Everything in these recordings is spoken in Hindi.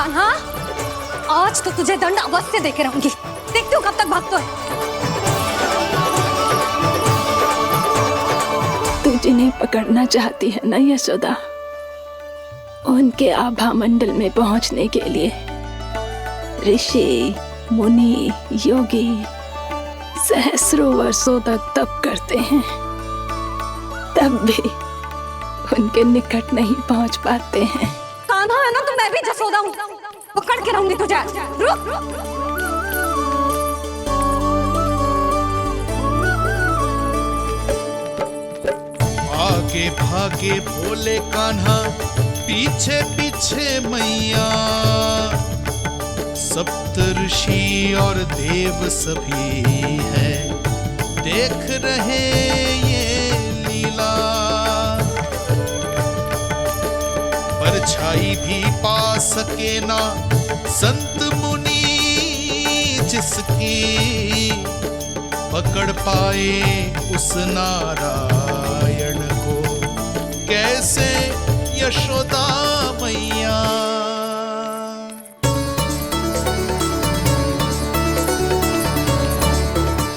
कान्हा, आज तो तुझे दंड अवश्य देके रहूंगी। देखती हूँ कब तक भागता है। तू जिन्हें पकड़ना चाहती है ना यशोदा, उनके आभा मंडल में पहुंचने के लिए ऋषि, मुनि, योगी सहस्रों वर्षों तक तप करते हैं, तब भी उनके निकट नहीं पहुंच पाते हैं। कान्हा है ना, तो मैं भी जसोदा हूँ, पकड़ के रहूंगी तुझे। रुक। आगे भागे भोले कान्हा, पीछे पीछे मैया, सप्त ऋषि और देव सभी हैं, देख रहे ये लीला। परछाई भी पा सके ना संत मुनि जिसकी, पकड़ पाए उस नारायण को कैसे यशोदा मैया।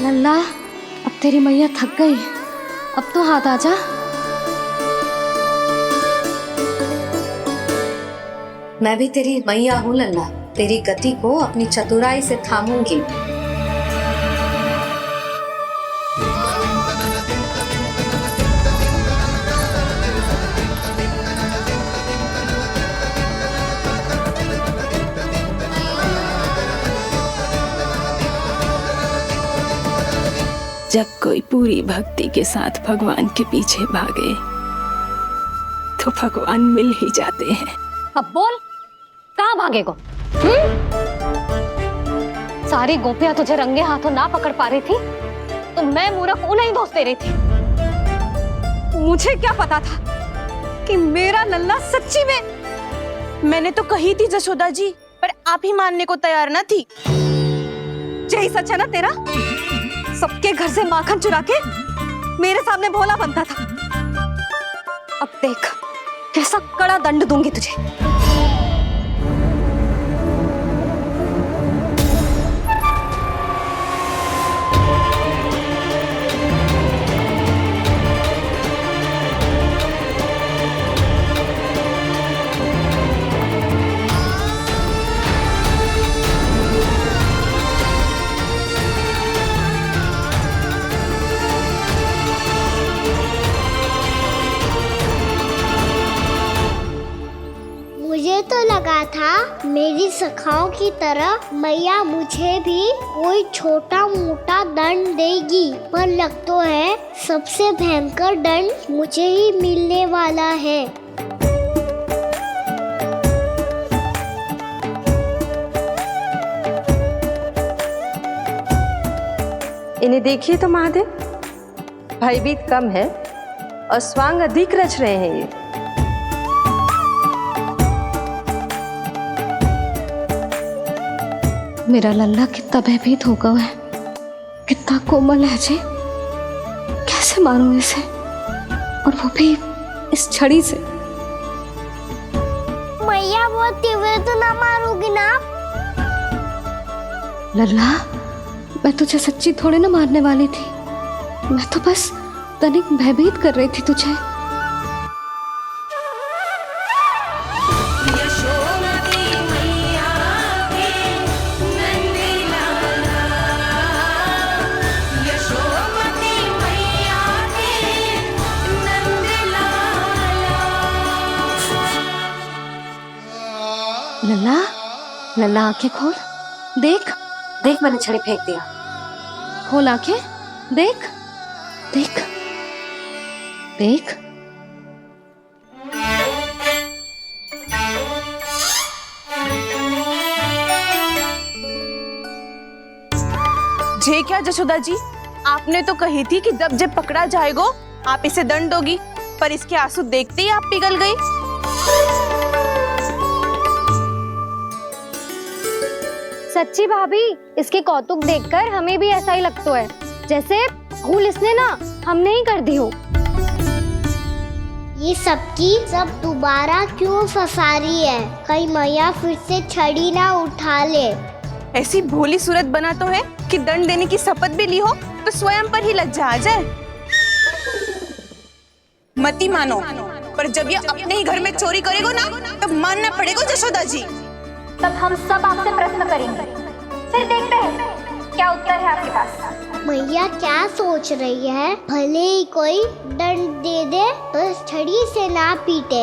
लल्ला, अब तेरी मैया थक गई, अब तो हाथ आजा। मैं भी तेरी मैया हूँ लल्ला, तेरी गति को अपनी चतुराई से थामूंगी। जब कोई पूरी भक्ति के साथ भगवान के पीछे भागे तो भगवान मिल ही जाते हैं। अब बोल, कहाँ भागेगो? सारी गोपियां तुझे रंगे हाथों ना पकड़ पा रही थी, तो मैं मूर्ख उन्हें ही दोष दे रही थी। मुझे क्या पता था कि मेरा लल्ला सच्ची में। मैंने तो कही थी जसोदा जी, पर आप ही मानने को तैयार ना थी। यही सच है ना तेरा? सबके घर से माखन चुरा के मेरे सामने भोला बनता था। अब देख कैसा कड़ा दंड दूंगी तुझे। मुझे तो लगा था मेरी सखाओं की तरह मैया मुझे भी कोई छोटा मोटा दंड देगी, पर लग तो है सबसे भयंकर दंड मुझे ही मिलने वाला है। इन्हें देखिए तो महादेव, भयभीत कम है और स्वांग अधिक रच रहे हैं ये। मेरा लल्ला कितना भयभीत होगा है, कितना कोमल है जी। कैसे मारूं इसे, और वो भी इस छड़ी से। मैया बहुत तीव्र तो ना मारोगी ना? लल्ला, मैं तुझे सच्ची थोड़ी ना मारने वाली थी, मैं तो बस तनिक भयभीत कर रही थी तुझे। लल्ला, लल्ला आंखें खोल, देख देख मैंने छड़ी फेंक दिया। खोल आंखें, देख देख देख। जे क्या जसोदा जी, आपने तो कही थी कि जब पकड़ा जाएगा आप इसे दंड दोगी, पर इसके आंसू देखते ही आप पिघल गई। सच्ची भाभी, इसके कौतुक देखकर हमें भी ऐसा ही लगता है, जैसे भूल इसने ना हमने ही कर दी हो। ये सबकी सब दोबारा क्यों फंसा रही है? कहीं मैया फिर से छड़ी ना उठा ले। ऐसी भोली सूरत बना तो है कि दंड देने की शपथ भी ली हो तो स्वयं पर ही लज्जा आ जाए। मती मानो, पर जब ये अपने ही घर में चोरी करेगो ना तब मानना पड़ेगा जशोदा जी। तब हम सब आपसे प्रश्न करेंगे, फिर देखते हैं क्या उत्तर है आपके पास। मैया क्या सोच रही है? भले ही कोई दंड दे दे तो छड़ी से ना पीटे।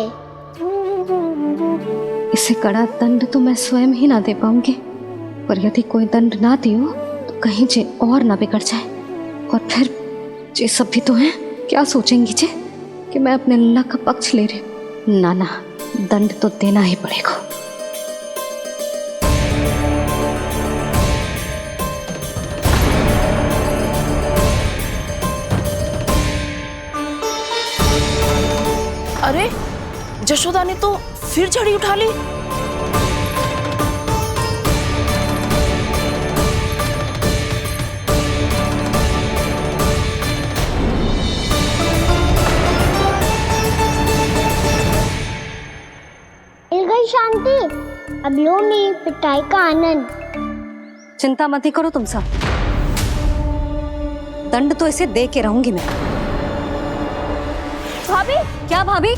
इसे कड़ा दंड तो मैं स्वयं ही ना दे पाऊंगी, पर यदि कोई दंड ना दियो तो कहीं जे और ना बिगड़ जाए, और फिर जे सब भी तो हैं, क्या सोचेंगी जे कि मैं अपने लल्ला का पक्ष ले रही हूँ। ना ना, दंड तो देना ही पड़ेगा। अरे जशोदा ने तो फिर छड़ी उठा ली। मिल गई शांति। अब लो मेरी पिटाई का आनंद। चिंता मत ही करो तुम सब, दंड तो इसे दे के रहूंगी मैं। भाभी, क्या भाभी?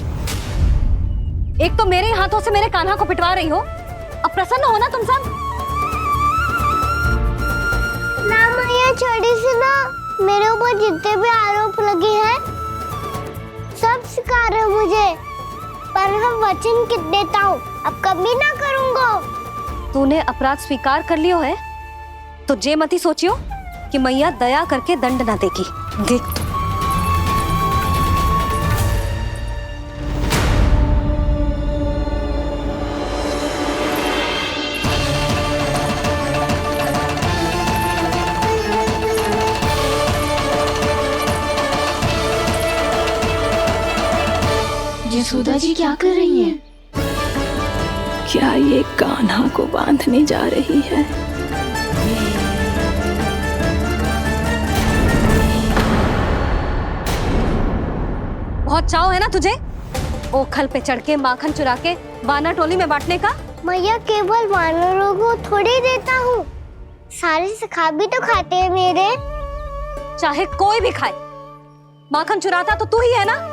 एक तो मेरे हाथों से मेरे कान्हा को पिटवा रही हो, अब प्रसन्न हो ना तुम सब। ना मैया, छड़ी से ना मेरे ऊपर जितने भी आरोप लगे हैं सब स्वीकार है मुझे, पर हम वचन कित देता हूँ अब कभी ना करूँगा। तूने अपराध स्वीकार कर लियो है तो जे मती सोचियो कि मैया दया करके दंड ना देगी। देख तू। यशोदा जी क्या कर रही हैं? क्या ये कान्हा को बांधने जा रही है? बहुत चाव है ना तुझे ओखल पे चढ़ के माखन चुरा के वानर टोली में बांटने का। मैया केवल वानरों को थोड़ी देता हूँ, सारे सखा भी तो खाते हैं मेरे। चाहे कोई भी खाए, माखन चुराता तो तू ही है ना।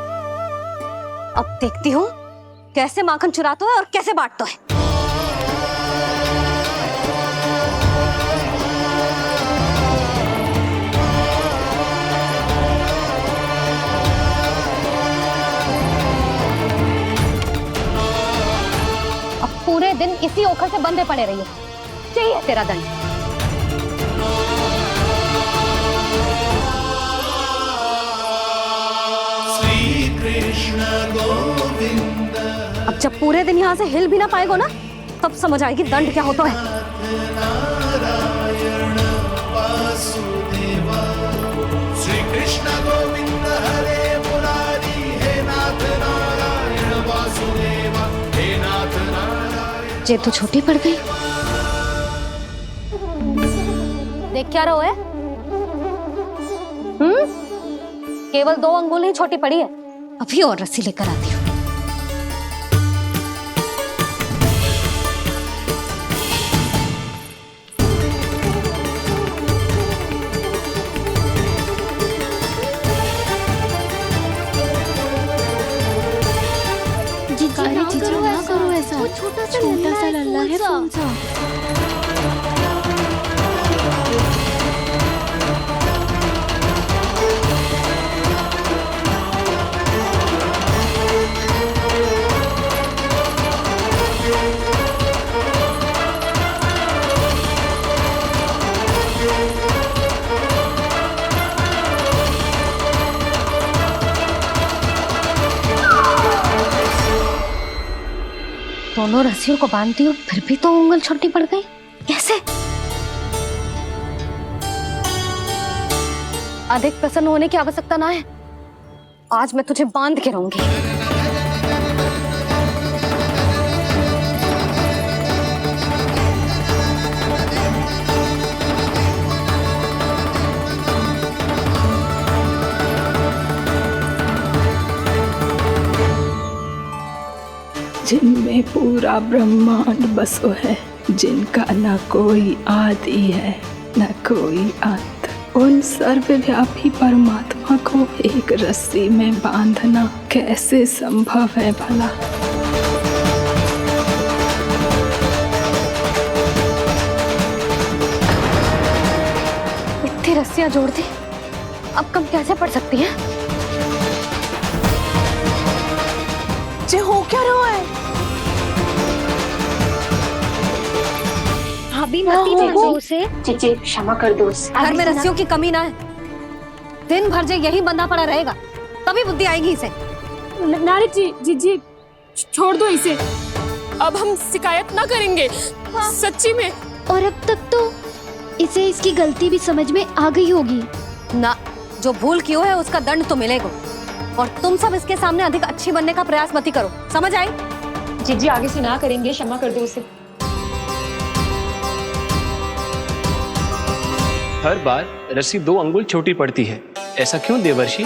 अब देखती हूँ कैसे माखन चुराता है और कैसे बांटता है। अब पूरे दिन इसी ओखल से बंधे पड़े रहिए, चाहिए तेरा दंड। श्री कृष्ण गोविंद। अब जब पूरे दिन यहाँ से हिल भी ना पाएगो ना, तब समझ आएगी दंड क्या होता है। नारायण वासुदेव। श्री कृष्ण गोविंद हरे मुरारी, हे नाथ नारायण वासुदेव, हे नाथ नारायण। जे तो छोटी पड़ गई। देख क्या रहो है? केवल 2 अंगुल ही छोटी पड़ी है, अभी और रस्सी लेकर आती हूँ। ना करो ऐसा, छोटा सा लल्ला है कौन सा? दोनों रस्सियों को बांधती हूँ, फिर भी तो उंगल छोटी पड़ गई। कैसे? अधिक प्रसन्न होने की आवश्यकता ना है, आज मैं तुझे बांध के रहूंगी। पूरा ब्रह्मांड बसो है, जिनका न कोई आदि है न कोई अंत। उन सर्वव्यापी परमात्मा को एक रस्सी में बांधना कैसे संभव है भला? इतनी रस्सियां जोड़ दी, अब कम कैसे पड़ सकती हैं? जे हो क्या रहा है? भाभी मती दो उसे, चीची क्षमा कर दो उसे। घर में रस्सियों की कमी ना है। दिन भर जो यही बंधा पड़ा रहेगा तभी बुद्धि आएगी इसे। नारी जी छोड़ दो इसे, अब हम शिकायत ना करेंगे। सच्ची में। और अब तक तो इसे इसकी गलती भी समझ में आ गई होगी ना। जो भूल की है उसका दंड तो मिलेगा, और तुम सब इसके सामने अधिक अच्छी बनने का प्रयास मत करो, समझ आई? जी आगे से ना करेंगे, क्षमा कर दो उसे। हर बार रस्सी 2 अंगुल छोटी पड़ती है, ऐसा क्यों देवर्षि?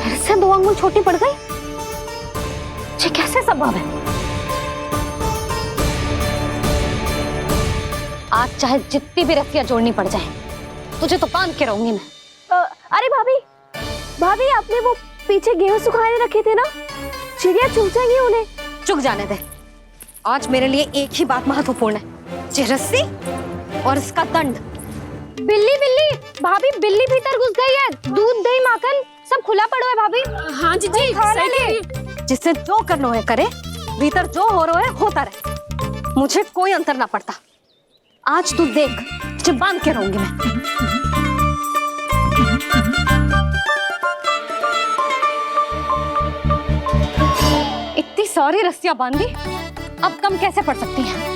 फिर से 2 अंगुल छोटी पड़ गई? ये कैसे संभव है? आज चाहे जितनी भी रस्सियां जोड़नी पड़ जाए, तुझे तो बांध के रहूंगी मैं। अरे भाभी आपने वो पीछे गेहूं सुखाने रखे थे ना, चिड़िया चुग जाएंगी उन्हें। चुक जाने दे। आज मेरे लिए एक ही बात महत्वपूर्ण है, ये रस्सी और इसका दंड। बिल्ली भाभी, बिल्ली भीतर घुस गई है। दूध दही माखन सब खुला पड़ो है भाभी। हाँ जी सही कह रही है। जिससे जो करना है करे, भीतर जो हो रहा है होता रहे, मुझे कोई अंतर ना पड़ता। आज तू देख, तुझे बांध के रहूंगी मैं। इतनी सारी रस्सियां बांधी, अब कम कैसे पड़ सकती हैं?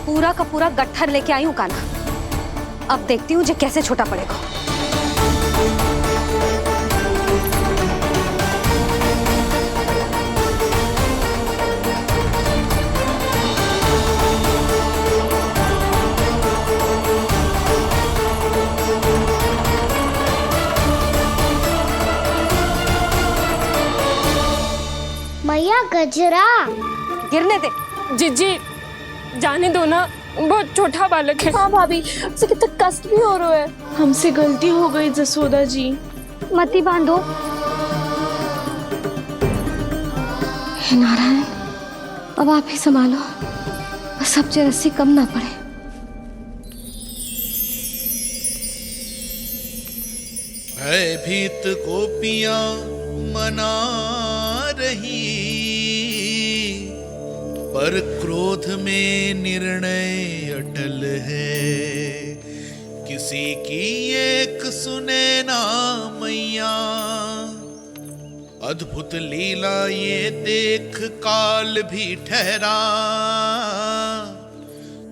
पूरा का पूरा गट्ठर लेके आई हूँ काना। अब देखती हूँ जो कैसे छोटा पड़ेगा। मैया गजरा गिरने दे। जी जाने दो ना, बहुत छोटा बालक है। हाँ भाभी, उसे कितना कष्ट भी हो रहा है। हमसे गलती हो गई जसोदा जी। मती बांधो। हे नारायण, अब आप ही संभालो, बस अब जो रस्सी कम ना पड़े। भयभीत गोपियां मना रही, पर क्रोध में निर्णय अटल है। किसी की एक सुने ना मैया, अद्भुत लीला ये देख काल भी ठहरा।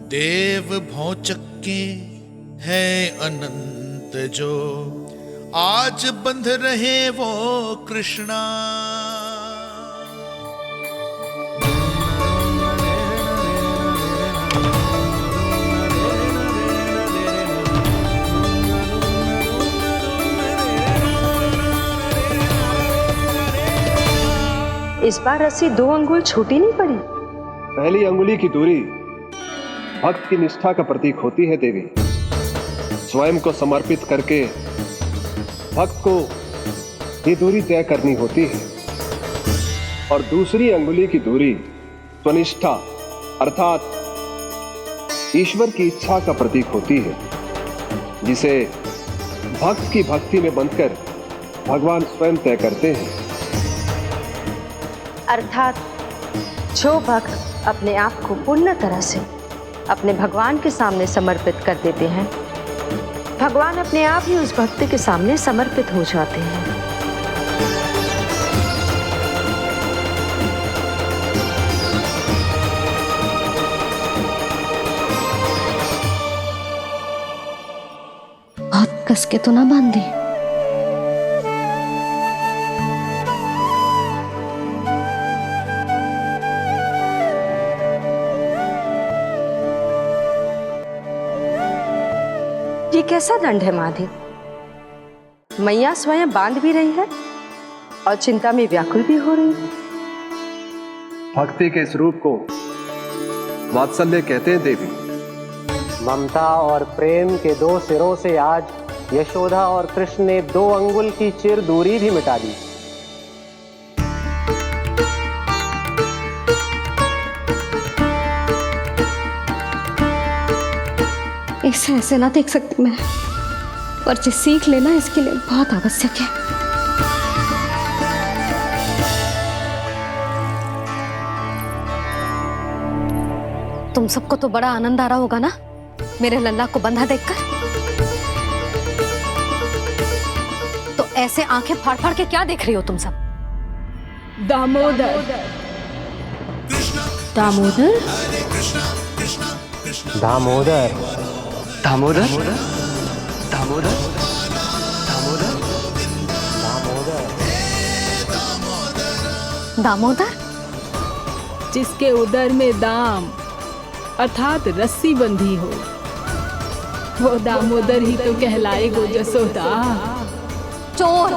देव भौचक्के है अनंत जो, आज बंध रहे वो कृष्णा। इस बार रस्सी 2 अंगुल छोटी नहीं पड़ी। पहली अंगुली की दूरी भक्त की निष्ठा का प्रतीक होती है देवी। स्वयं को समर्पित करके भक्त को ये दूरी तय करनी होती है। और दूसरी अंगुली की दूरी स्वनिष्ठा अर्थात ईश्वर की इच्छा का प्रतीक होती है, जिसे भक्त की भक्ति में बंधकर भगवान स्वयं तय करते हैं। अर्थात जो भक्त अपने आप को पूर्ण तरह से अपने भगवान के सामने समर्पित कर देते हैं, भगवान अपने आप ही उस भक्त के सामने समर्पित हो जाते हैं। बहुत कस के तो ना बांध दी। ये कैसा दंड है महादेव? मैया स्वयं बांध भी रही है और चिंता में व्याकुल भी हो रही है। भक्ति के स्वरूप को वात्सल्य कहते हैं देवी। ममता और प्रेम के दो सिरों से आज यशोदा और कृष्ण ने 2 अंगुल की चिर दूरी भी मिटा दी। इसे ऐसे ना देख सकती मैं, पर जो सीख लेना इसके लिए बहुत आवश्यक है। तुम सबको तो बड़ा आनंद आ रहा होगा ना मेरे लल्ला को बंधा देखकर। तो ऐसे आंखें फाड़ फाड़ के क्या देख रही हो तुम सब? दामोदर। दामोदर? दामोदर। दामोदर? दामोदर? दामोदर? जिसके उदर में दाम अर्थात रस्सी बंधी हो, वो दामोदर ही तो कहलाएगो जसोदा। चोर,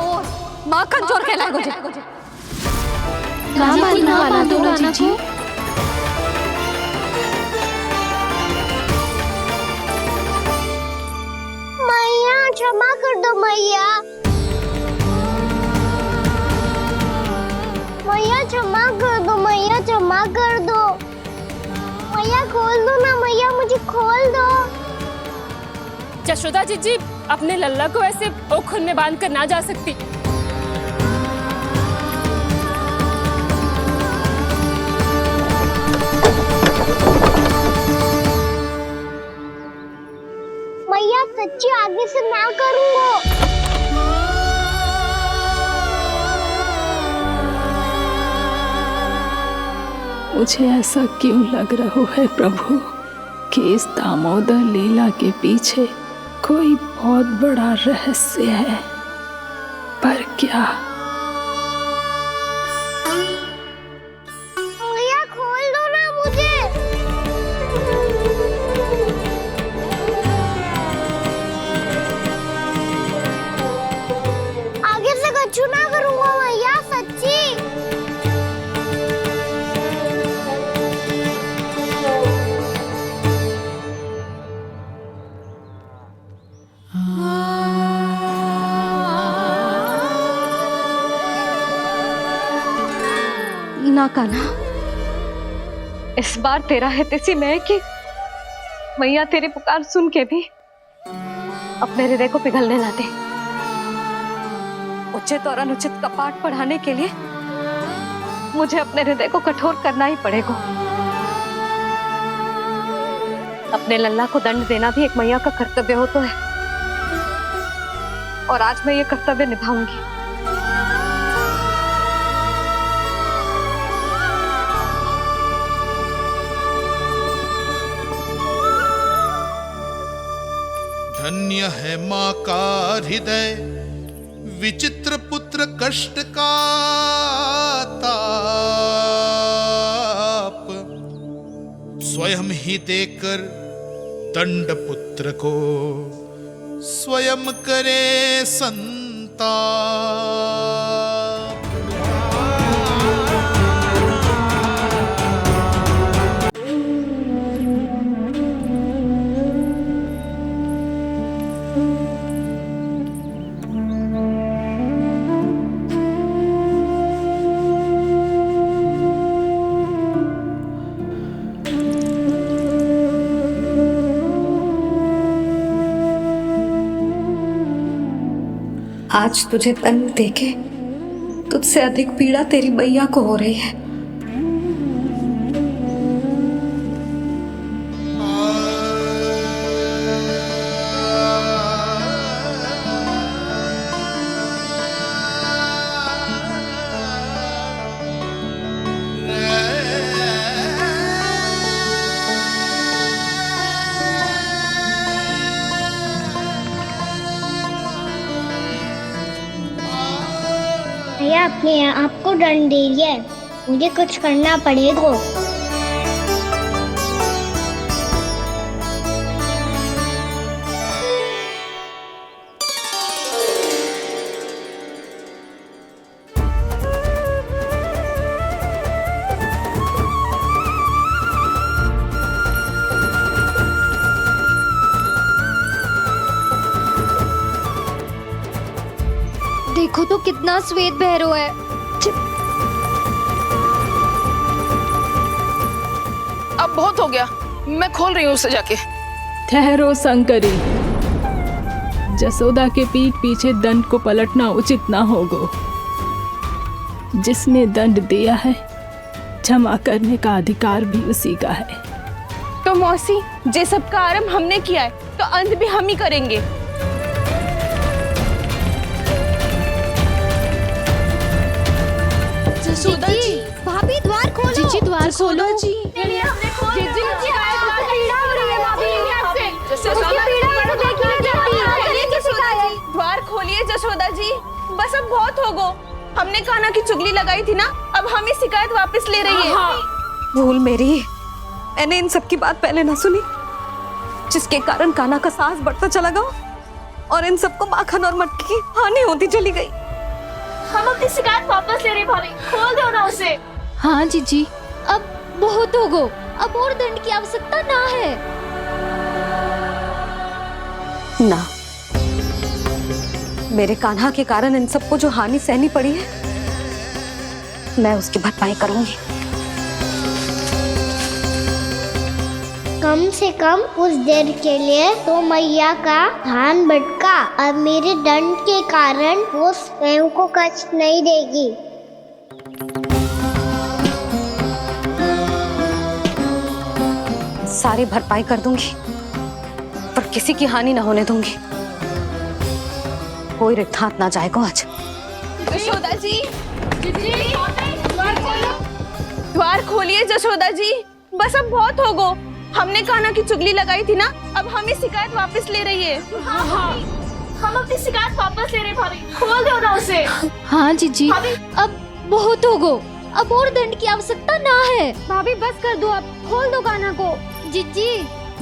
माखन चोर कहलाएगो जी। कहाँ बांधना वाला तो राना को? मैया क्षमा कर दो मैया। मैया क्षमा कर दो, मैया क्षमा कर दो। मैया खोल दो ना मैया, मुझे खोल दो। यशोदा जी अपने लल्ला को ऐसे ओखुन में बांध कर ना जा सकती। मैया सच्ची आगे से ना करूँगा। मुझे ऐसा क्यों लग रहा है प्रभु कि इस दामोदर लीला के पीछे कोई बहुत बड़ा रहस्य है, पर क्या? मैया खोल दो ना मुझे। आगे से कछु ना करूँगा मैया, सच्ची। ना कान्हा, इस बार तेरा है तेसी मैं कि मैया तेरी पुकार सुन के भी अपने हृदय को पिघलने ना दे। उचित और अनुचित कपाट पढ़ाने के लिए मुझे अपने हृदय को कठोर करना ही पड़ेगा। अपने लल्ला को दंड देना भी एक मैया का कर्तव्य हो तो है, और आज मैं ये कर्तव्य निभाऊंगी। धन्य है माँ का हृदय, विचित्र पुत्र कष्ट का ताप, स्वयं ही देकर दंड पुत्र को स्वयं करे संताप। आज तुझे दंड देके तुझसे अधिक पीड़ा तेरी मैया को हो रही है। भैया अपने आपको दंड दे रही है, मुझे कुछ करना पड़ेगा। देखो तो कितना श्वेत भैरव है। अब बहुत हो गया, मैं खोल रही हूँ उसे जाके। ठहरो शंकरी, जसोदा के पीठ पीछे दंड को पलटना उचित ना होगा। जिसने दंड दिया है, क्षमा करने का अधिकार भी उसी का है। तो मौसी, जे सब का आरंभ हमने किया है, तो अंत भी हम ही करेंगे। जसोदा जी, भाभी द्वार खोलो। जीजी द्वार खोलो। जी द्वार खोलिए जसोदा जी, बस अब बहुत हो गो। हमने कान्हा की चुगली लगाई थी ना, अब हम ही शिकायत वापस ले रही है। भूल मेरी, मैंने इन सब की बात पहले ना सुनी, जिसके कारण कान्हा का साहस बढ़ता चला गया और इन सबको माखन और मटकी की हानि होती चली गई। हम अपनी शिकायत वापस ले रहे भाभी, खोल दो ना उसे। हाँ जीजी, अब बहुत हो गो, अब और दंड की आवश्यकता ना है। ना, मेरे कान्हा के कारण इन सबको जो हानि सहनी पड़ी है, मैं उसकी भरपाई करूंगी। कम से कम कुछ देर के लिए तो मैया का ध्यान भटका, अब मेरे दंड के कारण वो स्वयं को कष्ट नहीं देगी। सारी भरपाई कर दूंगी, पर किसी की हानि ना होने दूंगी। कोई रिक्त हाथ ना जाएगा आज। जशोदा जी, द्वार खोलिए जशोदा जी, बस अब बहुत हो गो। हमने कान्हा की चुगली लगाई थी ना, अब हम ही शिकायत वापस ले रही है। हम अपनी शिकायत वापस ले रहे भाभी, खोल दो ना उसे। हाँ जीजी, अब बहुत हो गो, अब और दंड की आवश्यकता ना है। भाभी बस कर दो, अब खोल दो कान्हा को। जीजी,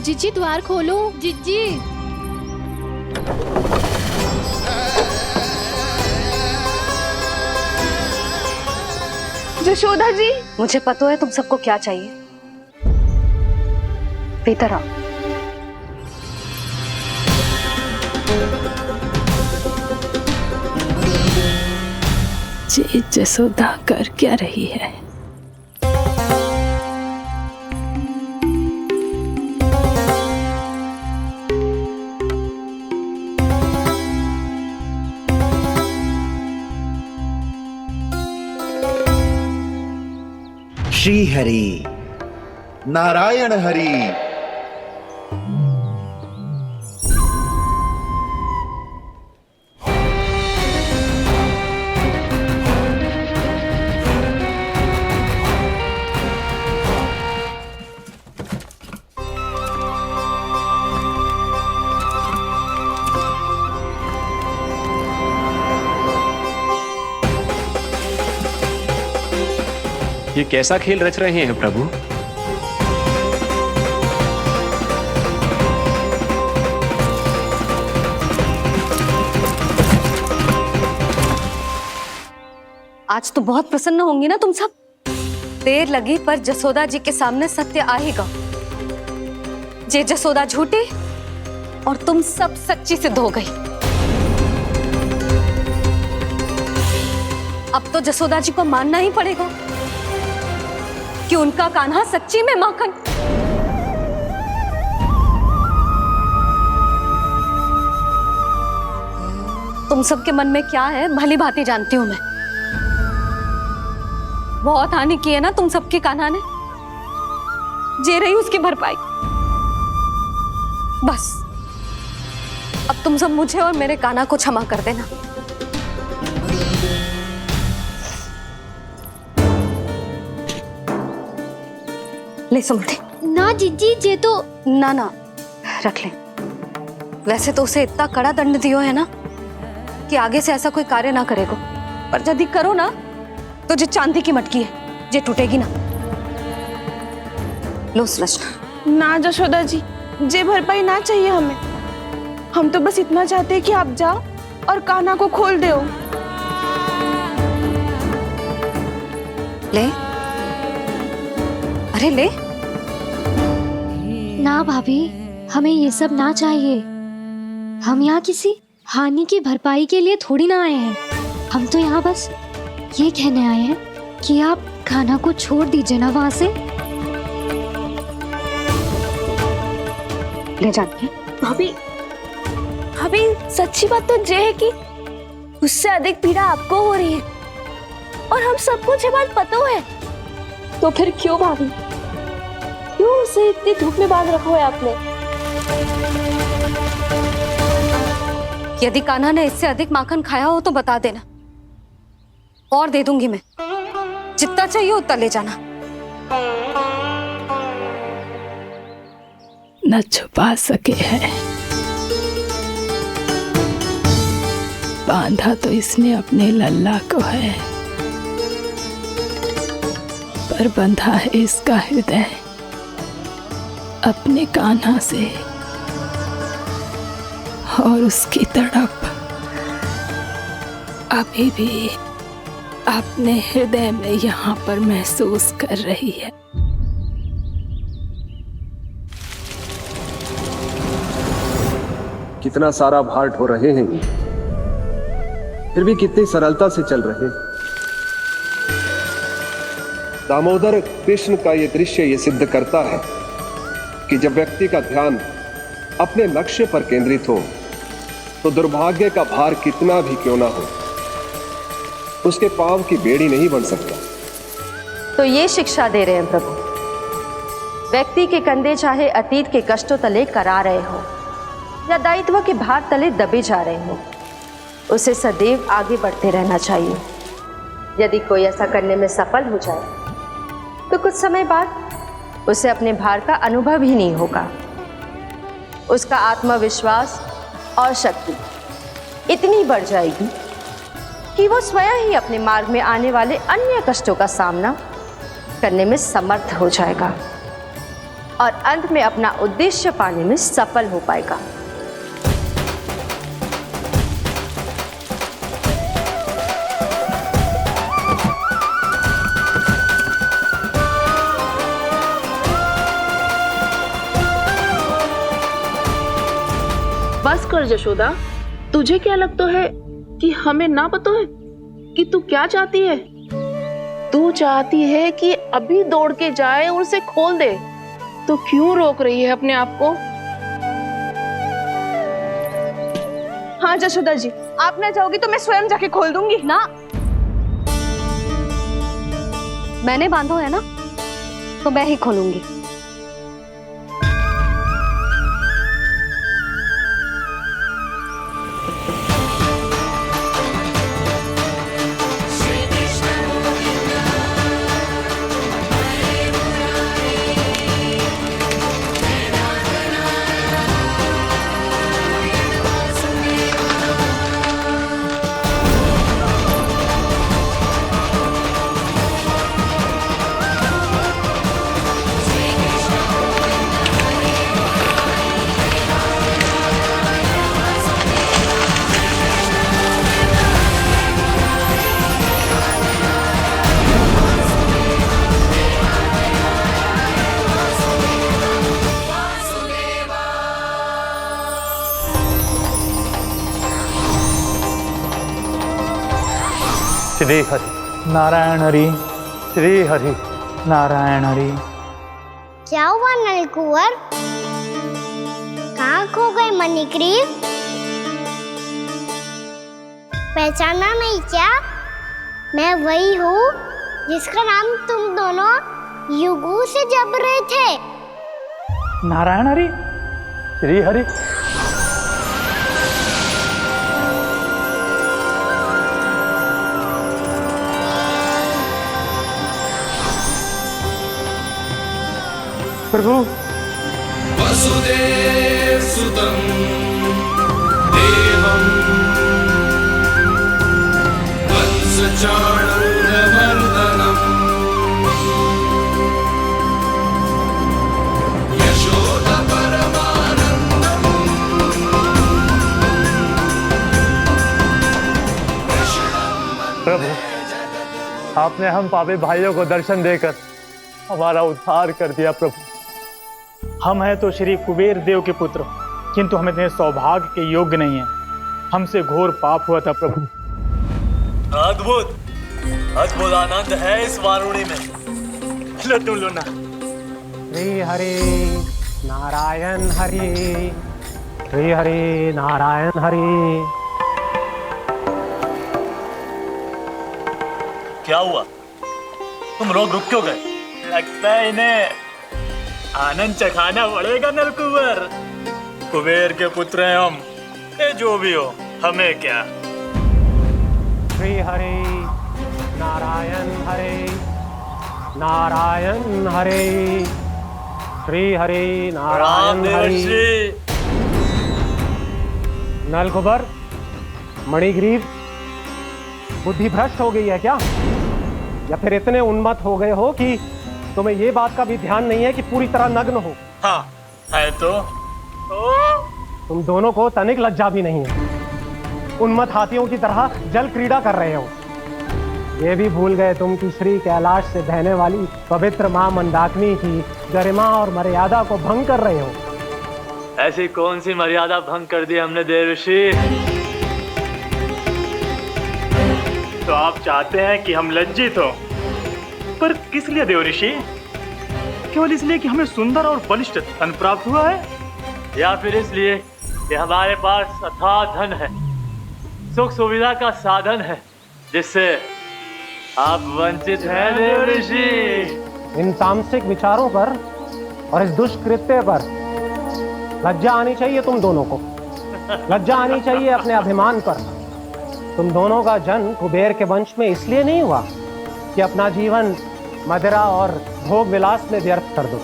जीजी द्वार खोलो। जीजी, जशोदा जी, मुझे पता है तुम सबको क्या चाहिए। भीतर आओ। ये जसोदा कर क्या रही है? श्री हरि नारायण हरि। ये कैसा खेल रच रहे हैं प्रभु? आज तो बहुत प्रसन्न होंगी ना तुम सब। देर लगी पर जसोदा जी के सामने सत्य आएगा। जे जसोदा झूठी और तुम सब सच्ची सिद्ध हो गई। अब तो जसोदा जी को मानना ही पड़ेगा कि उनका कान्हा सच्ची में माखन। तुम सबके मन में क्या है भली भांति जानती हूं मैं। बहुत हानि की है ना तुम सबके कान्हा ने, जे रही उसकी भरपाई। बस अब तुम सब मुझे और मेरे कान्हा को क्षमा कर देना। ले सुमति। ना जीजी, जे तो ना ना रख ले। वैसे तो उसे इतना कड़ा दंड दियो है ना कि आगे से ऐसा कोई कार्य ना करेगा। पर यदि करो ना तो जे चांदी की मटकी है जे टूटेगी ना। लो सुलक्षणा। ना जशोदा जी, जे भरपाई ना चाहिए हमें। हम तो बस इतना चाहते हैं कि आप जाओ और कान्हा को खोल दो। ले, अरे ले। ना भाभी, हमें ये सब ना चाहिए। हम यहाँ किसी हानि की भरपाई के लिए थोड़ी ना आए हैं। हम तो यहाँ बस ये कहने आए हैं कि आप कान्हा को छोड़ दीजिए ना वहां से। ले जाते भाभी, भाभी सच्ची बात तो ये है कि उससे अधिक पीड़ा आपको हो रही है और हम सबको ये बात पता है। तो फिर क्यों भाभी, क्यों उसे इतनी धूप में बांध रखा है आपने? यदि कान्हा ने इससे अधिक माखन खाया हो तो बता देना, और दे दूंगी मैं। जितना चाहिए उतना ले जाना। न छुपा सके है, बांधा तो इसने अपने लल्ला को है, पर बंधा है इसका हृदय अपने कान्हा से, और उसकी तड़प अभी भी अपने हृदय में यहाँ पर महसूस कर रही है। कितना सारा भार ढो रहे हैं, फिर भी कितनी सरलता से चल रहे हैं। दामोदर कृष्ण का ये दृश्य ये सिद्ध करता है कि जब व्यक्ति का ध्यान अपने लक्ष्य पर केंद्रित हो तो दुर्भाग्य का भार कितना भी क्यों ना हो, उसके पांव की बेड़ी नहीं बन सकता। तो ये शिक्षा दे रहे हैं प्रभु, व्यक्ति के कंधे चाहे अतीत के कष्टों तले करा रहे हो या दायित्व के भार तले दबे जा रहे हो, उसे सदैव आगे बढ़ते रहना चाहिए। यदि कोई ऐसा करने में सफल हो जाए तो कुछ समय बाद उसे अपने भार का अनुभव ही नहीं होगा। उसका आत्मविश्वास और शक्ति इतनी बढ़ जाएगी कि वो स्वयं ही अपने मार्ग में आने वाले अन्य कष्टों का सामना करने में समर्थ हो जाएगा और अंत में अपना उद्देश्य पाने में सफल हो पाएगा। बस कर जशोदा, तुझे क्या लगता है कि हमें ना पता है कि तू क्या चाहती है? तू चाहती है कि अभी दौड़ के जाए और उसे खोल दे, तो क्यों रोक रही है अपने आप को? हाँ जशोदा जी, आप ना जाओगी तो मैं स्वयं जाके खोल दूंगी। ना, मैंने बांधो है ना, तो मैं ही खोलूंगी। श्री हरि नारायण हरि, श्री हरि नारायण हरि। क्या हुआ नल कुंवर? कहाँ खो गए मणिग्रीव? पहचाना नहीं क्या? मैं वही हूँ जिसका नाम तुम दोनों युगों से जप रहे थे। नारायण हरि, श्री हरि। प्रभु, वसुदेव सुतं देवं वत्स कंसचाणूरमर्दनम् प्रभु, आपने हम पापी भाइयों को दर्शन देकर हमारा उद्धार कर दिया। प्रभु, हम हैं तो श्री कुबेर देव के पुत्र, किंतु हम इतने सौभाग्य के योग्य नहीं हैं। हमसे घोर पाप हुआ था प्रभु। अद्भुत अद्भुत आनंद है इस वारुणी में। लड्डू लो ना। श्री हरि नारायण हरि, श्री हरि नारायण हरि। क्या हुआ? तुम लोग रुक क्यों गए? लगता है इन्हें आनंद चखाना पड़ेगा नलकुबर। कुबेर के पुत्र हैं हम, ये जो भी हो हमें क्या। श्री हरि नारायण हरि, नारायण हरि, श्री हरि नारायण हरि। नलकुबर, मणिग्रीव, बुद्धि भ्रष्ट हो गई है क्या? या फिर इतने उन्मत्त हो गए हो कि तुम्हें ये बात का भी ध्यान नहीं है कि पूरी तरह नग्न हो? हाँ है तो। तुम दोनों को तनिक लज्जा भी नहीं है। उन्मत्त हाथियों की तरह जल क्रीड़ा कर रहे हो। ये भी भूल गए तुम कि श्री कैलाश से बहने वाली पवित्र मां मंदाकिनी की गरिमा और मर्यादा को भंग कर रहे हो। ऐसी कौन सी मर्यादा भंग कर दी हमने देवर्षि? तो आप चाहते हैं कि हम लज्जित हो, पर किस लिए देवर्षि? केवल इसलिए कि हमें सुंदर और बलिष्ठ धन प्राप्त हुआ है, या फिर इसलिए कि हमारे पास अथाह धन है, सुख सुविधा का साधन है, जिससे आप वंचित हैं देवर्षि? इन तामसिक विचारों पर और इस दुष्कृत्य पर लज्जा आनी चाहिए तुम दोनों को। लज्जा आनी चाहिए अपने अभिमान पर। तुम दोनों का जन्म कुबेर के वंश में इसलिए नहीं हुआ कि अपना जीवन मदिरा और भोग विलास में व्यर्थ कर दो।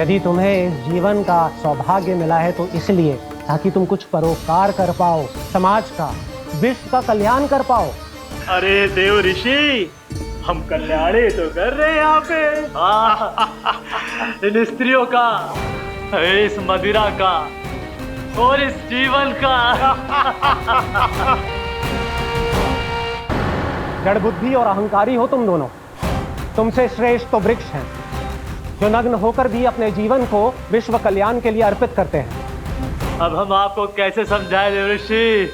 यदि तुम्हें इस जीवन का सौभाग्य मिला है तो इसलिए ताकि तुम कुछ परोपकार कर पाओ, समाज का, विश्व का कल्याण कर पाओ। अरे देवर्षि, हम कल्याण ही तो कर रहे हैं यहाँ पे। इन स्त्रियों का, इस मदिरा का और इस जीवन का। जड़ बुद्धि और अहंकारी हो तुम दोनों। तुमसे श्रेष्ठ तो वृक्ष हैं, जो नग्न होकर भी अपने जीवन को विश्व कल्याण के लिए अर्पित करते हैं। अब हम आपको कैसे समझाएं देवर्षि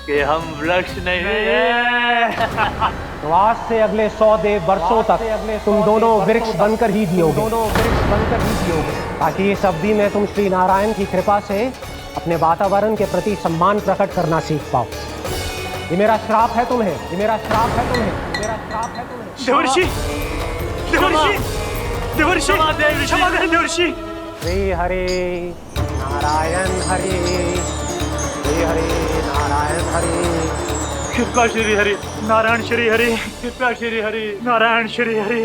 कि हम वृक्ष नहीं हैं? तो आज से अगले 100 देव वर्षों तक तुम दोनों वृक्ष बनकर ही जियोगे। ताकि इस अवधि में तुम श्री नारायण की कृपा से अपने वातावरण के प्रति सम्मान प्रकट करना सीख पाओ। ये मेरा श्राप है तुम्हें, ये मेरा श्राप है तुम्हें, मेरा श्राप है तुम्हें। देवर्षि, देवर्षि, देवर्षि, क्षमा करें देवर्षि। श्री हरि नारायण हरि, श्री हरि नारायण हरि। कृपा श्री हरि नारायण श्री हरि, कृपा श्री हरि नारायण श्री हरि।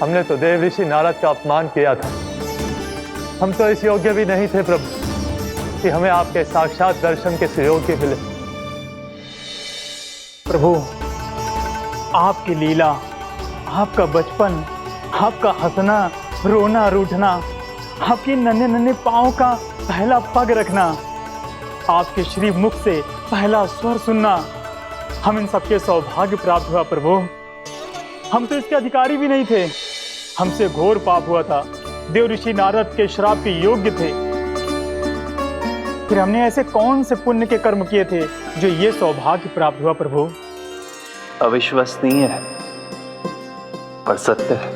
हमने तो देवर्षि नारद का अपमान किया था। हम तो इस योग्य भी नहीं थे प्रभु कि हमें आपके साक्षात दर्शन के सुयोग्य मिले। प्रभु, आपकी लीला, आपका बचपन, आपका हंसना, रोना, रूठना, आपकी नन्हे नन्हे पाँव का पहला पग रखना, आपके श्री मुख से पहला स्वर सुनना, हम इन सबके सौभाग्य प्राप्त हुआ प्रभु। हम तो इसके अधिकारी भी नहीं थे। हमसे घोर पाप हुआ था, देवर्षि नारद के श्राप के योग्य थे। फिर हमने ऐसे कौन से पुण्य के कर्म किए थे जो ये सौभाग्य प्राप्त हुआ प्रभु? अविश्वसनीय है पर सत्य है।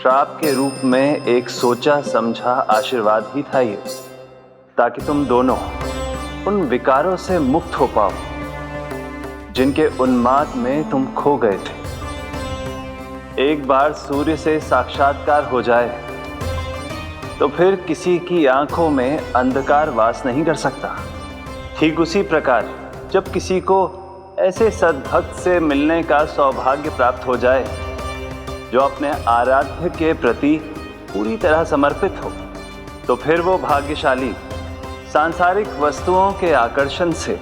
श्राप के रूप में एक सोचा समझा आशीर्वाद ही था ये, ताकि तुम दोनों उन विकारों से मुक्त हो पाओ जिनके उन्माद में तुम खो गए थे। एक बार सूर्य से साक्षात्कार हो जाए तो फिर किसी की आंखों में अंधकार वास नहीं कर सकता। ठीक उसी प्रकार जब किसी को ऐसे सद्भक्त से मिलने का सौभाग्य प्राप्त हो जाए जो अपने आराध्य के प्रति पूरी तरह समर्पित हो, तो फिर वो भाग्यशाली सांसारिक वस्तुओं के आकर्षण से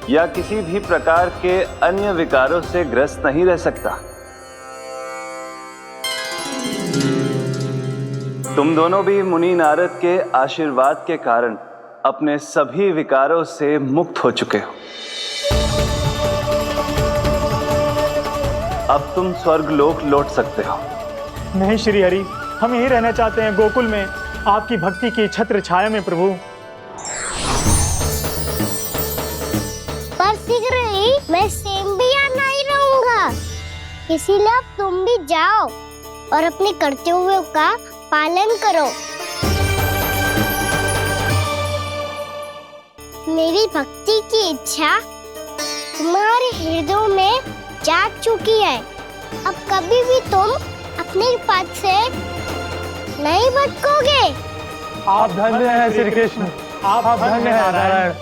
या किसी भी प्रकार के अन्य विकारों से ग्रस्त नहीं रह सकता। तुम दोनों भी मुनि नारद के आशीर्वाद के कारण अपने सभी विकारों से मुक्त हो चुके हो। अब तुम स्वर्गलोक लौट सकते हो। नहीं श्री हरि, हम यही रहना चाहते हैं गोकुल में, आपकी भक्ति की छत्र छाया में प्रभु। पर शीघ्र ही मैं सेम्बिया नहीं रहूंगा, इसीलिए अब तुम भी जाओ और अपने कर्तव्यों का पालन करो। मेरी भक्ति की इच्छा तुम्हारे हृदयों में जाग चुकी है। अब कभी भी तुम अपने पद से नहीं भटकोगे। आप धन्य हैं श्री कृष्ण, आप धन्य हैं नारायण,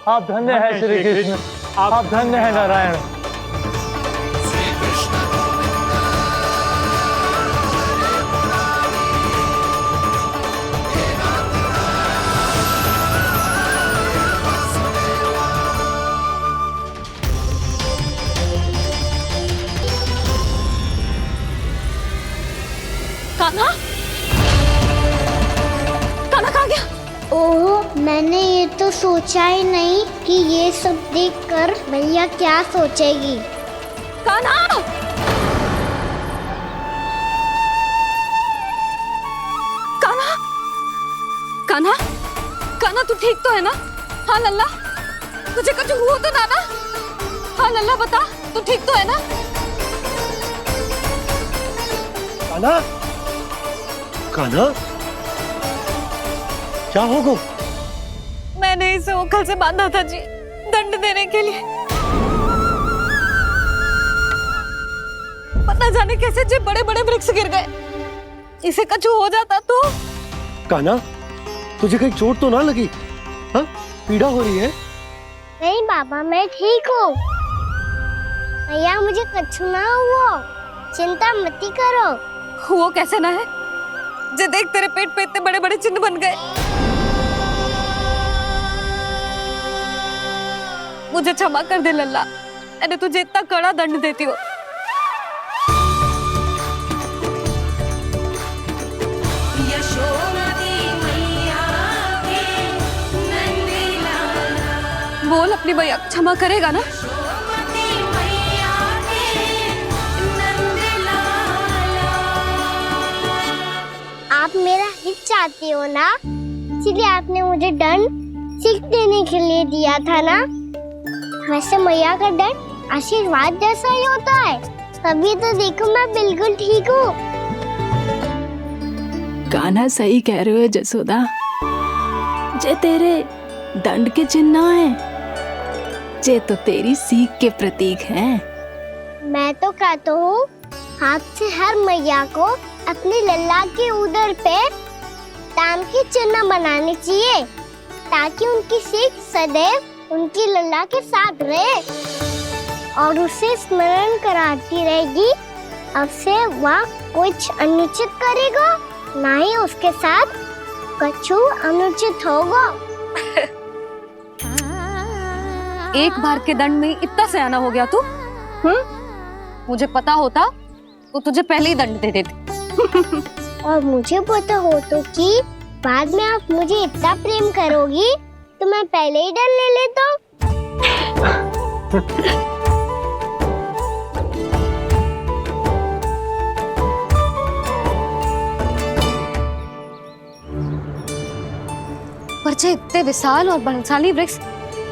आप धन्य हैं श्री कृष्ण, आप धन्य हैं नारायण। कान्हा, कान्हा कहाँ गया? ओह, मैंने ये तो सोचा ही नहीं कि ये सब देखकर मैया क्या सोचेगी। कान्हा! कान्हा! कान्हा! कान्हा तू ठीक तो है ना? हाँ लल्ला, तुझे कुछ हुआ तो ना? हाँ लल्ला बता, तू ठीक तो है ना? कान्हा, कान्हा, क्या होगा? मैंने इसे ओखल से बांधा था जी, दंड देने के लिए। पता जाने कैसे जी बड़े बड़े वृक्ष गिर गए। इसे कुछ हो जाता तो? कान्हा, तुझे कहीं चोट तो ना लगी? हाँ, पीड़ा हो रही है? नहीं बाबा, मैं ठीक हूँ। मैया मुझे कुछ ना हुआ, चिंता मत करो। वो कैसे ना है? जे देख तेरे पेट पे इतने बड़े बड़े चिन्ह बन गए। मुझे क्षमा कर दे लल्ला, मैंने तुझे इतना कड़ा दंड देती हो। बोल अपनी भैया क्षमा करेगा ना? आप मेरा हित चाहती हो ना, इसलिए आपने मुझे दंड सीख देने के लिए दिया था ना। वैसे मैया का दंड आशीर्वाद जैसा ही होता है, तभी तो देखो मैं बिल्कुल ठीक हूँ। कान्हा सही कह रहे हो जसोदा, जे तेरे दंड के चिन्ह है, जे तो तेरी सीख के प्रतीक हैं। मैं तो कहता हूँ हाथ से हर मैया को अपनी लल्ला के उदर पे ताम के चिन्ह बनाने चाहिए, ताकि उनकी सीख सदैव उनकी लल्ला के साथ रहे और उसे स्मरण कराती रहेगी। अब से वह कुछ अनुचित करेगा, ना ही उसके साथ कुछ अनुचित होगा। एक बार के दंड में इतना सयाना हो गया तू? मुझे पता होता तो तुझे पहले ही दंड दे देती। और मुझे पता हो तो कि बाद में आप मुझे इतना प्रेम करोगी तो मैं पहले ही डर ले लेता। पर जे इतने विशाल और बलशाली वृक्ष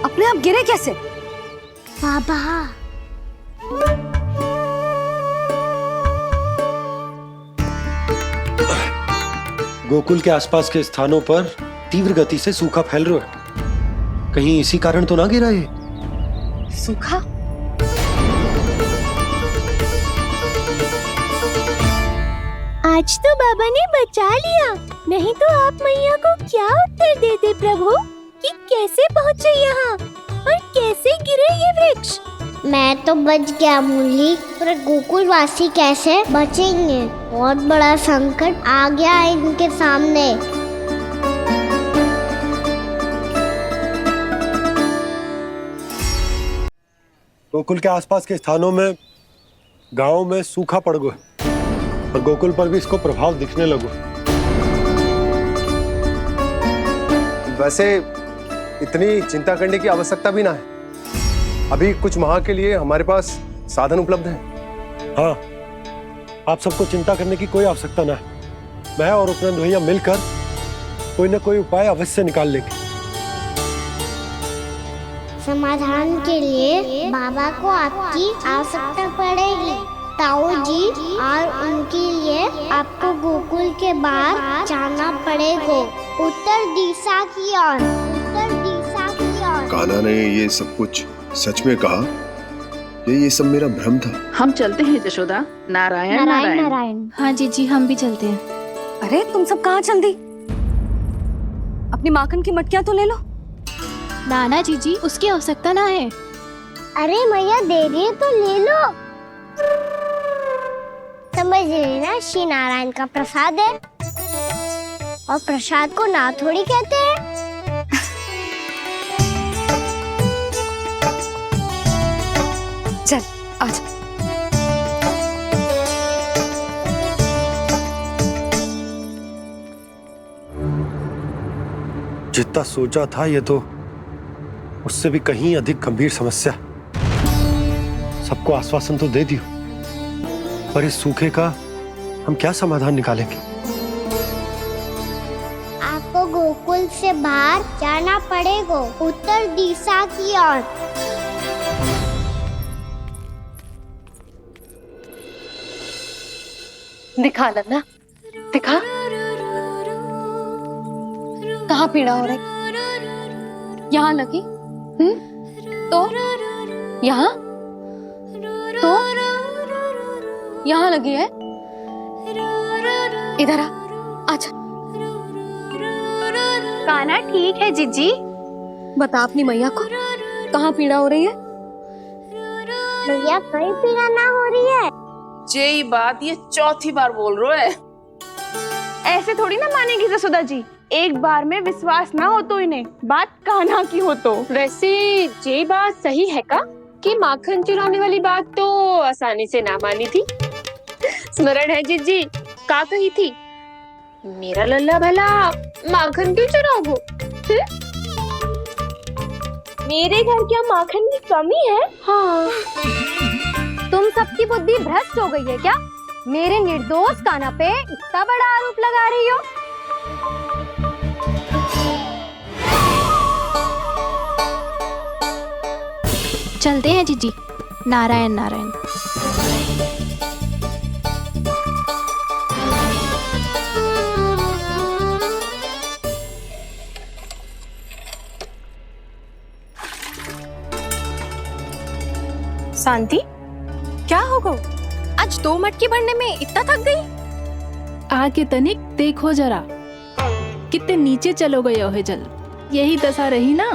अपने आप गिरे कैसे? बाबा, गोकुल के आसपास के स्थानों पर तीव्र गति से सूखा फैल रहा है, कहीं इसी कारण तो ना गिरा ये? सूखा? आज तो बाबा ने बचा लिया, नहीं तो आप मैया को क्या उत्तर देते प्रभु कि कैसे पहुँचे यहाँ और कैसे गिरे ये वृक्ष। मैं तो बच गया मुरली, पर गोकुलवासी कैसे बचेंगे? बहुत बड़ा संकट आ गया है इनके सामने। गोकुल के आसपास के स्थानों में, गांव में सूखा पड़ गया और गोकुल पर भी इसको प्रभाव दिखने लगा। वैसे इतनी चिंता करने की आवश्यकता भी ना है। अभी कुछ माह के लिए हमारे पास साधन उपलब्ध है। हाँ, आप सबको चिंता करने की कोई आवश्यकता ना है। मैं और उपनंद भैया मिलकर कोई ना कोई उपाय अवश्य निकाल लेंगे। समाधान के लिए बाबा को आपकी आवश्यकता पड़ेगी। ताऊ जी और उनके लिए आपको गोकुल के बाहर जाना पड़ेगा, उत्तर दिशा की ओर, उत्तर दिशा की ओर। कान्हा ने ये सब कुछ सच में कहा? ये सब मेरा भ्रम था? हम चलते हैं जशोदा। नारायण नारायण नारायण। हाँ जी हम भी चलते हैं। अरे तुम सब कहाँ चल दी? अपनी माखन की मटकियाँ तो ले लो। नाना जी उसकी आवश्यकता ना है। अरे मैया दे रही है तो ले लो। समझ लेना, श्री नारायण का प्रसाद है और प्रसाद को ना थोड़ी कहते हैं। चल आजा। जितना सोचा था ये तो उससे भी कहीं अधिक गंभीर समस्या। सबको आश्वासन तो दे दियो, पर इस सूखे का हम क्या समाधान निकालेंगे? आपको गोकुल से बाहर जाना पड़ेगा, उत्तर दिशा की ओर। दिखा लन्ना, दिखा। कहाँ पीड़ा हो रही? यहाँ लगी? तो यहाँ तो यहाँ लगी है। इधर आ, आजा। कान्हा ठीक है जीजी। बता अपनी मैया को कहाँ पीड़ा हो रही है? मैया कहीं पीड़ा ना हो रही है। यही बात ये चौथी बार बोल रहे है। ऐसे थोड़ी ना मानेगी जसोदा जी। एक बार में विश्वास ना हो तो इन्हें, बात कान्हा की हो तो। वैसे ये बात सही है का कि माखन चुराने वाली बात तो आसानी से ना मानी थी। स्मरण है जीजी का कही थी, मेरा लल्ला भला माखन क्यों चुराओगे? मेरे घर क्या माखन की कमी है? हाँ। तुम सबकी बुद्धि भ्रष्ट हो गई है क्या? मेरे निर्दोष कान्हा पे इतना बड़ा आरोप लगा रही हो? चलते हैं जीजी। नारायण नारायण। शांति, क्या हो गो? आज 2 मटकी भरने में इतना थक गई? आगे तनिक देखो जरा, कितने नीचे चलो गए हो जल। यही दशा रही ना,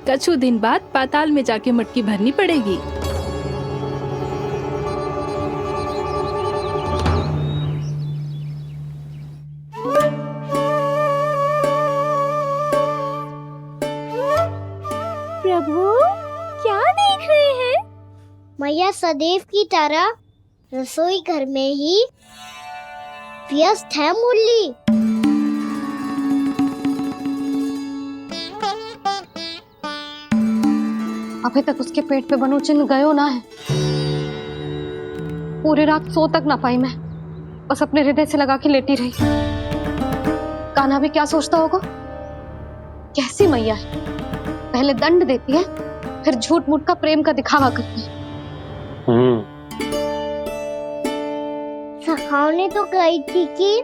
कछु दिन बाद पाताल में जाके मटकी भरनी पड़ेगी। प्रभु क्या देख रहे हैं? मैया सदैव की तरह रसोई घर में ही व्यस्त है मुरली। अभी तक उसके पेट पे बनो चिन्ह गयो ना है। पूरी रात सो तक ना पाई मैं, बस अपने हृदय से लगा के लेटी रही। कान्हा भी क्या सोचता होगा? कैसी मैया है, पहले दंड देती है फिर झूठ मूठ का प्रेम का दिखावा करती है। सखाओ ने तो कही थी कि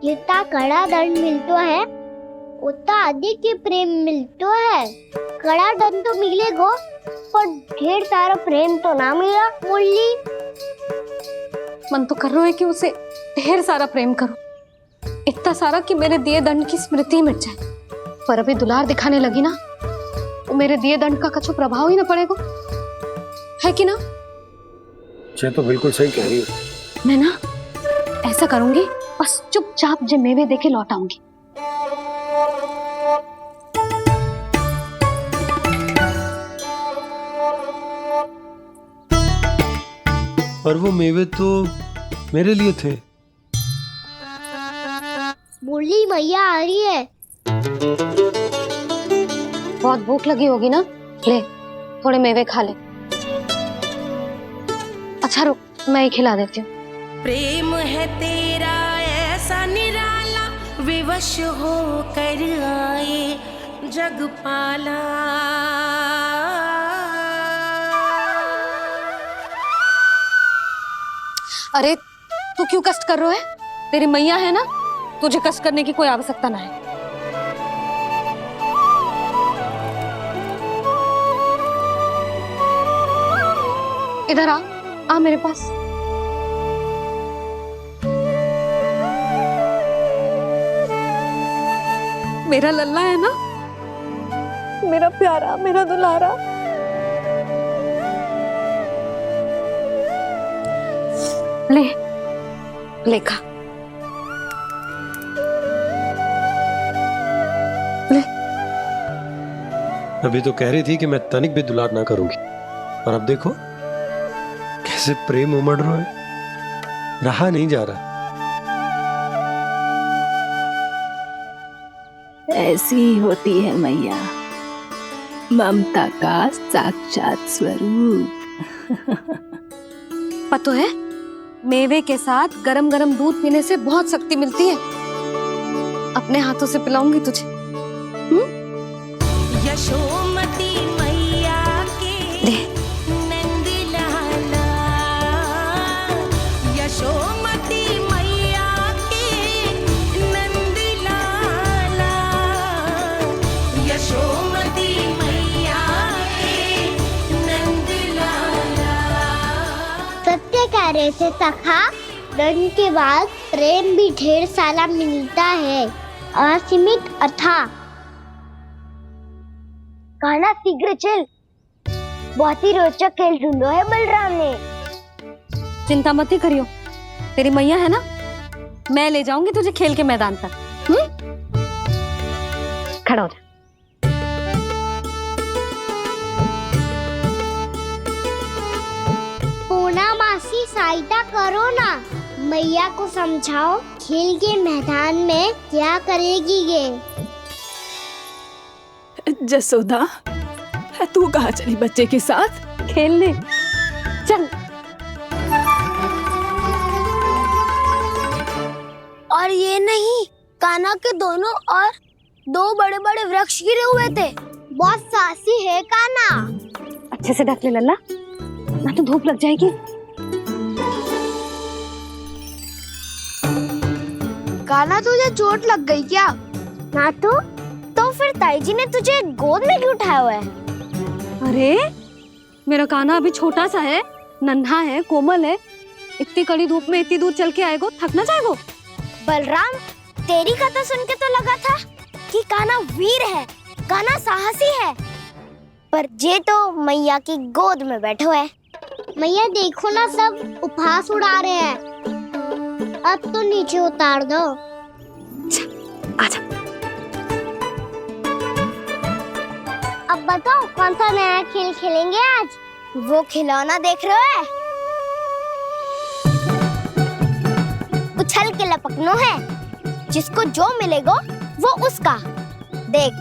जितना कड़ा दंड मिलता है उतना अधिक ही प्रेम मिलता है। कड़ा दंड तो मिलेगा पर ढेर सारा प्रेम तो ना मिला मुरली। मन तो कर रहा है कि उसे ढेर सारा प्रेम करो, इतना सारा कि मेरे दिए दंड की स्मृति मिट जाए। पर अभी दुलार दिखाने लगी ना, वो मेरे दिए दंड का कछु प्रभाव ही ना पड़ेगा, है कि ना? ये तो बिल्कुल सही कह रही हो। मैं ना ऐसा करूंगी, बस चुपचाप जे मेवे देके लौट आऊंगी। और वो मेवे तो मेरे लिए थे। बोली मैया आ रही है। बहुत भूख लगी होगी ना, ले थोड़े मेवे खा ले। अच्छा रुक, मैं ही खिला देती हूँ। प्रेम है तेरा ऐसा निराला, विवश हो कर आए जग पाला। अरे तू क्यों कष्ट कर रहा है? तेरी मैया है ना, तुझे कष्ट करने की कोई आवश्यकता ना है। इधर आ मेरे पास। मेरा लल्ला है ना, मेरा प्यारा, मेरा दुलारा। ले खा। ले। अभी तो कह रही थी कि मैं तनिक भी दुलार ना करूंगी, और अब देखो कैसे प्रेम उमड़ रहा है, रहा नहीं जा रहा। ऐसी ही होती है मैया, ममता का साक्षात स्वरूप। पता है, मेवे के साथ गरम गरम दूध पीने से बहुत शक्ति मिलती है। अपने हाथों से पिलाऊंगी तुझे। यशोमती मैया के नंद लाला, यशोमती मैया के नंद लाला, यशोमती मैया के नंद लाला। सत्य कह रहे थे सखा, दंड के बाद प्रेम भी ढेर सारा मिलता है, असीमित अथाह। कहना शीघ्र चल, बहुत ही रोचक खेल ढूंढो है बलराम ने। चिंता मत ही करियो, तेरी मैया है ना, मैं ले जाऊंगी तुझे खेल के मैदान पर। खड़ा हो जा। पूना मासी सहायता करो ना, मैया को समझाओ खेल के मैदान में क्या करेगी ये। जसोदा, तू कहाँ चली बच्चे के साथ? खेलने चल। और ये नहीं, कान्हा के दोनों और दो बड़े बड़े वृक्ष गिरे हुए थे। बहुत साहसी है कान्हा। अच्छे से ढक ले लल्ला, ना तो धूप लग जाएगी। कान्हा तुझे चोट लग गई क्या? ना तो फिर ताई जी ने तुझे गोद में क्यों उठाया हुआ है? अरे मेरा कान्हा अभी छोटा सा है, नन्हा है, कोमल है। इतनी कड़ी धूप में इतनी दूर चल के आएगा, थक ना जाएगा? बलराम, तेरी कथा सुन के तो लगा था कि कान्हा वीर है, कान्हा साहसी है, पर ये तो मैया की गोद में बैठे हुए है। मैया देखो ना, सब उपहास उड़ा रहे हैं। अब तो नीचे उतार दो। आजा। अब बताओ कौन सा नया खेल खेलेंगे आज? वो खिलौना देख रहे हो? उछल के लपकनो है, जिसको जो मिलेगा वो उसका। देख।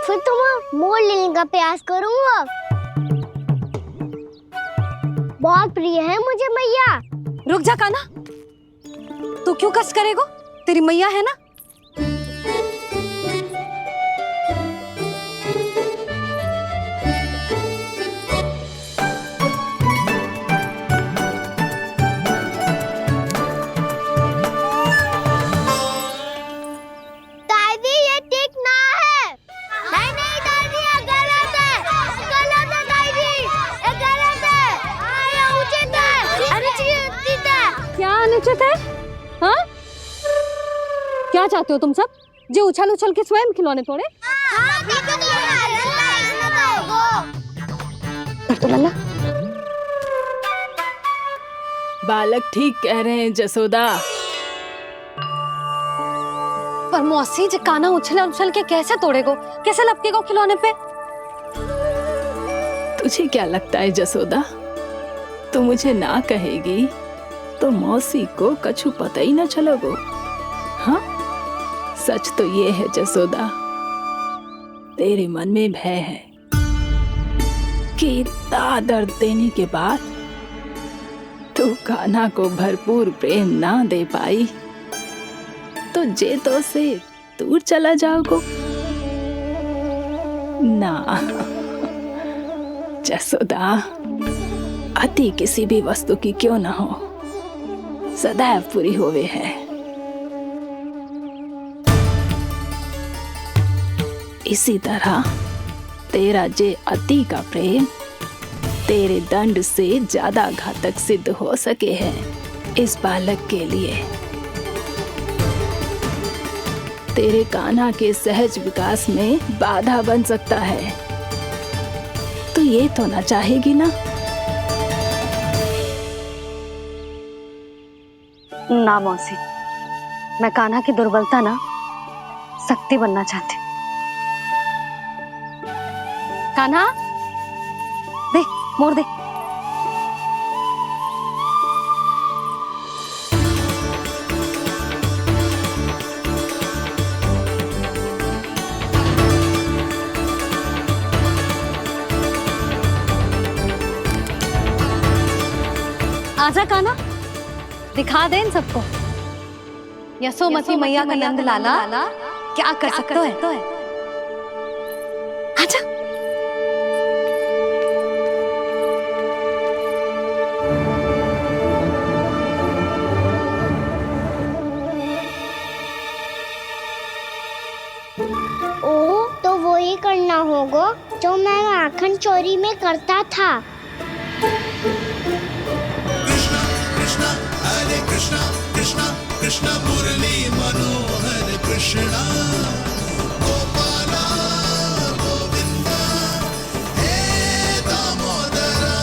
फिर तुम मोड़ लेने का प्रयास करूंगा। बहुत प्रिय है मुझे मैया। रुक जा कान्हा, तू क्यों कष्ट करेगा? तेरी मैया है ना। दादी ये ठीक ना है। नहीं नहीं दादी, ये गलत है, गलत है दादी, ये गलत है, ये उचित है, अनुचित है। क्या अनुचित है? हाँ? क्या चाहते हो तुम सब? जो उछल उछल के स्वयं खिलौने तोड़े? कर तो लल्ला। बालक ठीक कह रहे हैं जसोदा। पर मौसी जी काना उछल उछल के कैसे तोड़ेगो, कैसे लपकेगो खिलौने पे? तुझे क्या लगता है जसोदा, तू मुझे ना कहेगी तो मौसी को कछु पता ही ना चलोगो? हाँ, सच तो ये है जसोदा, तेरे मन में भय है कि इतना दर्द देने के बाद तू कान्हा को भरपूर प्रेम ना दे पाई तो जेतो से दूर चला जाओगो ना। जसोदा, अति किसी भी वस्तु की क्यों ना हो, सदैव पूरी होवे है। इसी तरह तेरा जे अति का प्रेम तेरे दंड से ज्यादा घातक सिद्ध हो सके है इस बालक के लिए। तेरे कान्हा के सहज विकास में बाधा बन सकता है, तो ये तो ना चाहेगी ना? ना मौसी, मैं कान्हा की दुर्बलता ना शक्ति बनना चाहती। कान्हा, दे मोड़ दे। आजा कान्हा, दिखा दे इन सबको यशोमती मैया का नंद लाला क्या कर सकता है। आजा। ओ, तो वो ही करना होगा जो मैं माखन चोरी में करता था। कृष्णा कृष्णा मुरली मनोहर कृष्णा गोपाला गोविंदा हे दामोदरा।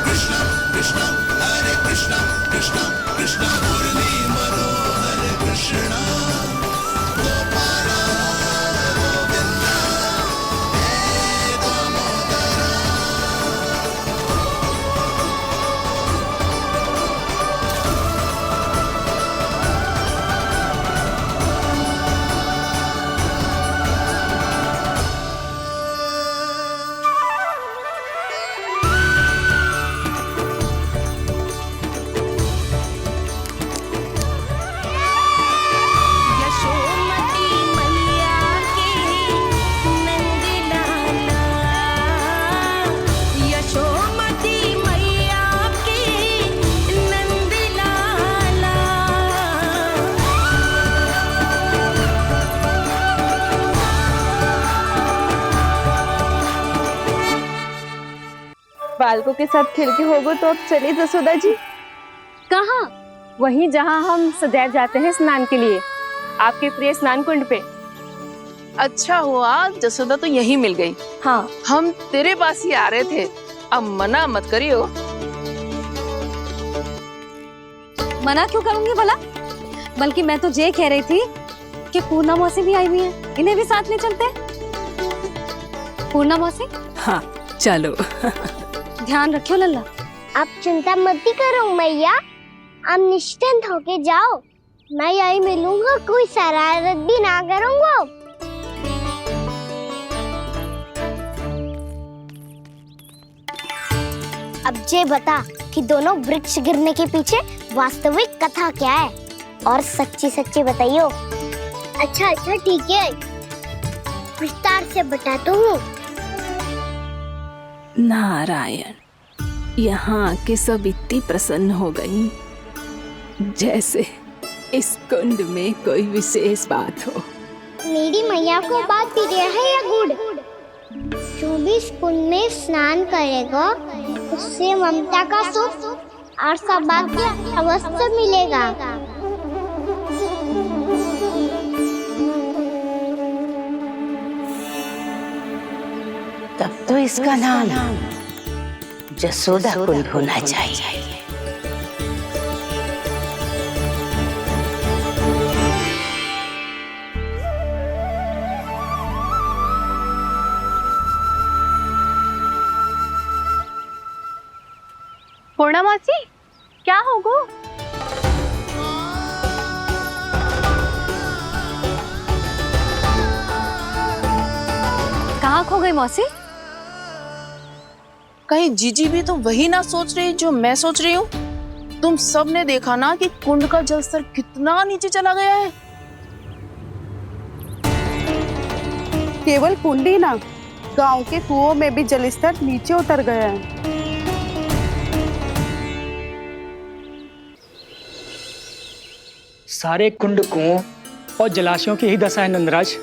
कृष्णा कृष्णा हरे कृष्णा कृष्णा कृष्णा मुरली मनोहर कृष्णा गोपाला गोविंदा हे दामोदरा। यशोमती मैया के नंद लाला, यशोमती मैया के नंद लाला। बालकों के साथ खेल के होगो तो अब चलिए जसोदा जी। कहाँ? वहीं जहाँ हम सदैव जाते हैं स्नान के लिए, आपके प्रिय स्नान कुंड पे। अच्छा हुआ जसोदा तो यही मिल गई। हाँ, हम तेरे पास ही आ रहे थे, अब मना मत करियो। मना क्यों करूंगी भला? बल्कि मैं तो ये कह रही थी कि पूर्णा मौसी भी आई हुई है, इन्हें भी साथ ले चलते हैं। पूर्णा मौसी, हाँ चलो। ध्यान रखियो लल्ला। आप चिंता मत करो मैया, आप निश्चिंत होके जाओ, मैं यही मिलूंगा, कोई शरारत भी ना करूंगा। अब ये बता कि दोनों वृक्ष गिरने के पीछे वास्तविक कथा क्या है, और सच्ची सच्ची बताइयो। अच्छा अच्छा ठीक है, विस्तार से बताता हूँ। नारायण, यहाँ के सब इतनी प्रसन्न हो गई जैसे इस कुंड में कोई विशेष बात हो। मेरी मैया को बात प्रिय है या गुड़? जो भी इस कुंड में स्नान करेगा उससे ममता का सुख और सौभाग्य अवश्य मिलेगा। तब तो इसका नाम जसोदा कुंड होना चाहिए। पूर्णा मौसी, क्या होगो? कहाँ खो गई मौसी? कहीं जीजी भी तो वही ना सोच रही जो मैं सोच रही हूँ? तुम सब ने देखा ना कि कुंड का जलस्तर कितना नीचे चला गया है। केवल कुंड ही ना, गांव के कुओं में भी जलस्तर नीचे उतर गया है। सारे कुंड कुओं और जलाशयों की ही दशा है नंदराज।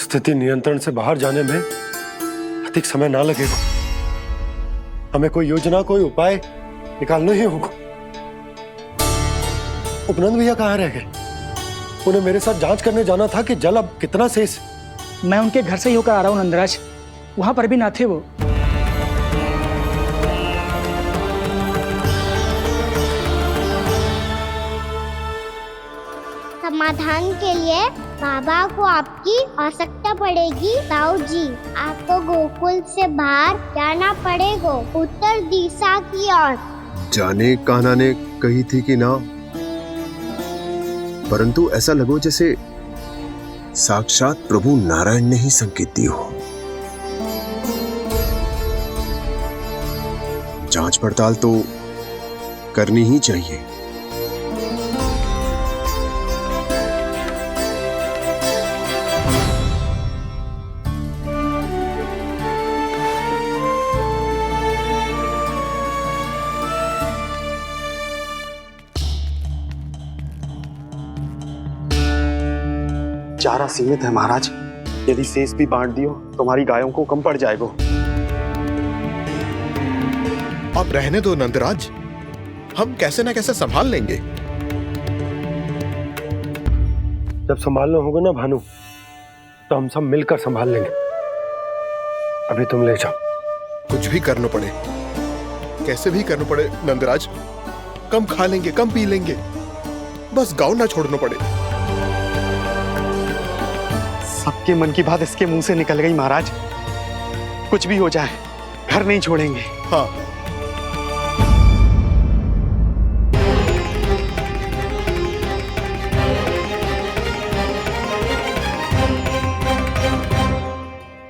स्थिति नियंत्रण से बाहर जाने में अधिक समय ना लगेगा। हमें कोई योजना, कोई उपाय निकालना ही होगा। उपनंद भैया कहाँ रह गए? उन्हें मेरे साथ जांच करने जाना था कि जल अब कितना शेष। मैं उनके घर से ही होकर आ रहा हूँ नंदराज, वहां पर भी ना थे वो। समाधान के लिए बाबा को आपकी आवश्यकता पड़ेगी। ताऊ जी, आपको गोकुल से बाहर जाना पड़ेगा, उत्तर दिशा की ओर। जाने कान्हा ने कही थी कि ना, परंतु ऐसा लगो जैसे साक्षात प्रभु नारायण ने ही संकेत दी हो। जांच पड़ताल तो करनी ही चाहिए। चारा सीमित है महाराज, यदि शेष भी बांट दियो तो हमारी गायों को कम पड़ जाएगा। अब रहने दो नंदराज, हम कैसे न कैसे संभाल लेंगे। जब संभालना होगा ना भानु, तो हम सब मिलकर संभाल लेंगे। अभी तुम ले जाओ। कुछ भी करना पड़े, कैसे भी करना पड़े नंदराज, कम खा लेंगे, कम पी लेंगे, बस गाँव ना छोड़ना पड़े। सबके मन की बात इसके मुंह से निकल गई महाराज। कुछ भी हो जाए घर नहीं छोड़ेंगे। हाँ,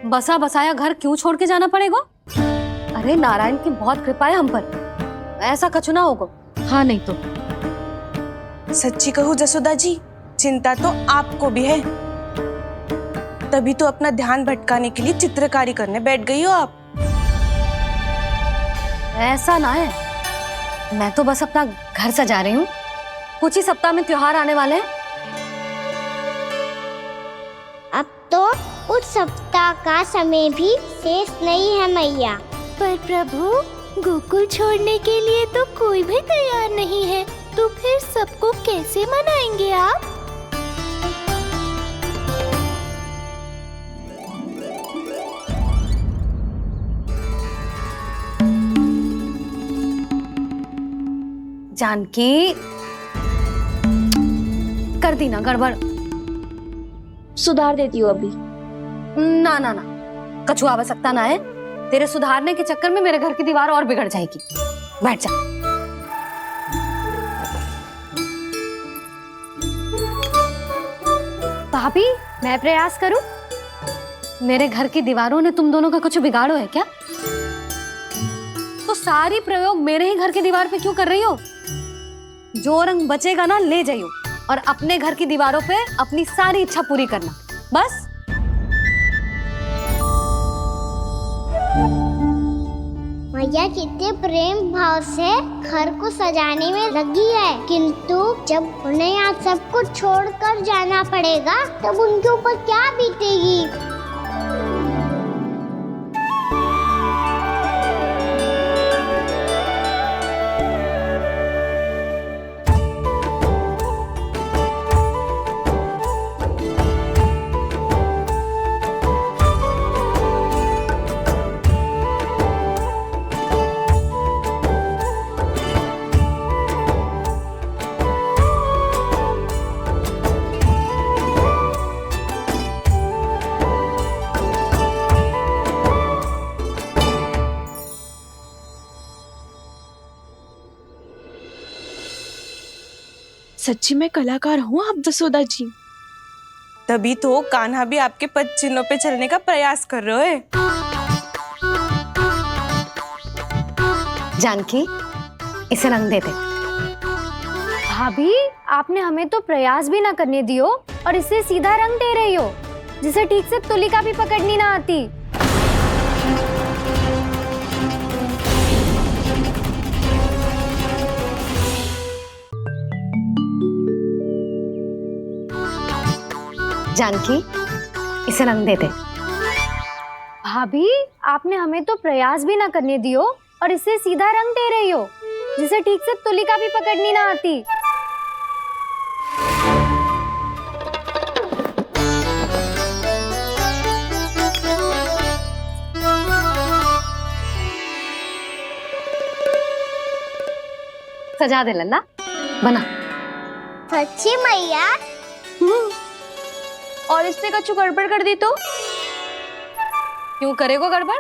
बसा बसाया घर क्यों छोड़ के जाना पड़ेगा? अरे नारायण की बहुत कृपा है हम पर, ऐसा कछु ना होगा। हाँ नहीं तो सच्ची कहूँ जसोदा जी, चिंता तो आपको भी है, तभी तो अपना ध्यान भटकाने के लिए चित्रकारी करने बैठ गई हो आप। ऐसा ना है, मैं तो बस अपना घर सजा रही हूँ। कुछ ही सप्ताह में त्योहार आने वाले हैं। अब तो कुछ सप्ताह का समय भी शेष नहीं है मैया। पर प्रभु, गोकुल छोड़ने के लिए तो कोई भी तैयार नहीं है, तो फिर सबको कैसे मनाएंगे आप? जानकी, कर दी ना गड़बड़। सुधार देती हूँ अभी। ना ना ना, कछु आवश्यकता ना है। तेरे सुधारने के चक्कर में मेरे घर की दीवार और बिगड़ जाएगी। बैठ जा। भाभी, मैं प्रयास करूं? मेरे घर की दीवारों ने तुम दोनों का कुछ बिगाड़ो है क्या? तो सारी प्रयोग मेरे ही घर की दीवार पे क्यों कर रही हो? जो रंग बचेगा ना ले जाइयो, और अपने घर की दीवारों पे अपनी सारी इच्छा पूरी करना, बस। मैया कितने प्रेम भाव से घर को सजाने में लगी है, किंतु जब उन्हें यहाँ सब कुछ छोड़कर जाना पड़ेगा तब उनके ऊपर क्या बीतेगी। सच्ची में कलाकार हूँ आप जसोदा जी। तभी तो कान्हा भी आपके पद चिन्हों पे चलने का प्रयास कर रहे है। जानकी, इसे रंग दे दे। भाभी, आपने हमें तो प्रयास भी ना करने दियो और इसे सीधा रंग दे रही हो, जिसे ठीक से तुलिका भी पकड़नी ना आती। जानकी, इसे रंग दे दे। भाभी, आपने हमें तो प्रयास भी ना करने दियो और इसे सीधा रंग दे रही हो, जिसे ठीक से तुलिका भी पकड़नी ना आती। सजा दे लल्ला, बना। सच्ची मैया? और इसने कछु गड़बड़ कर दी तो? क्यों करेगो गड़बड़?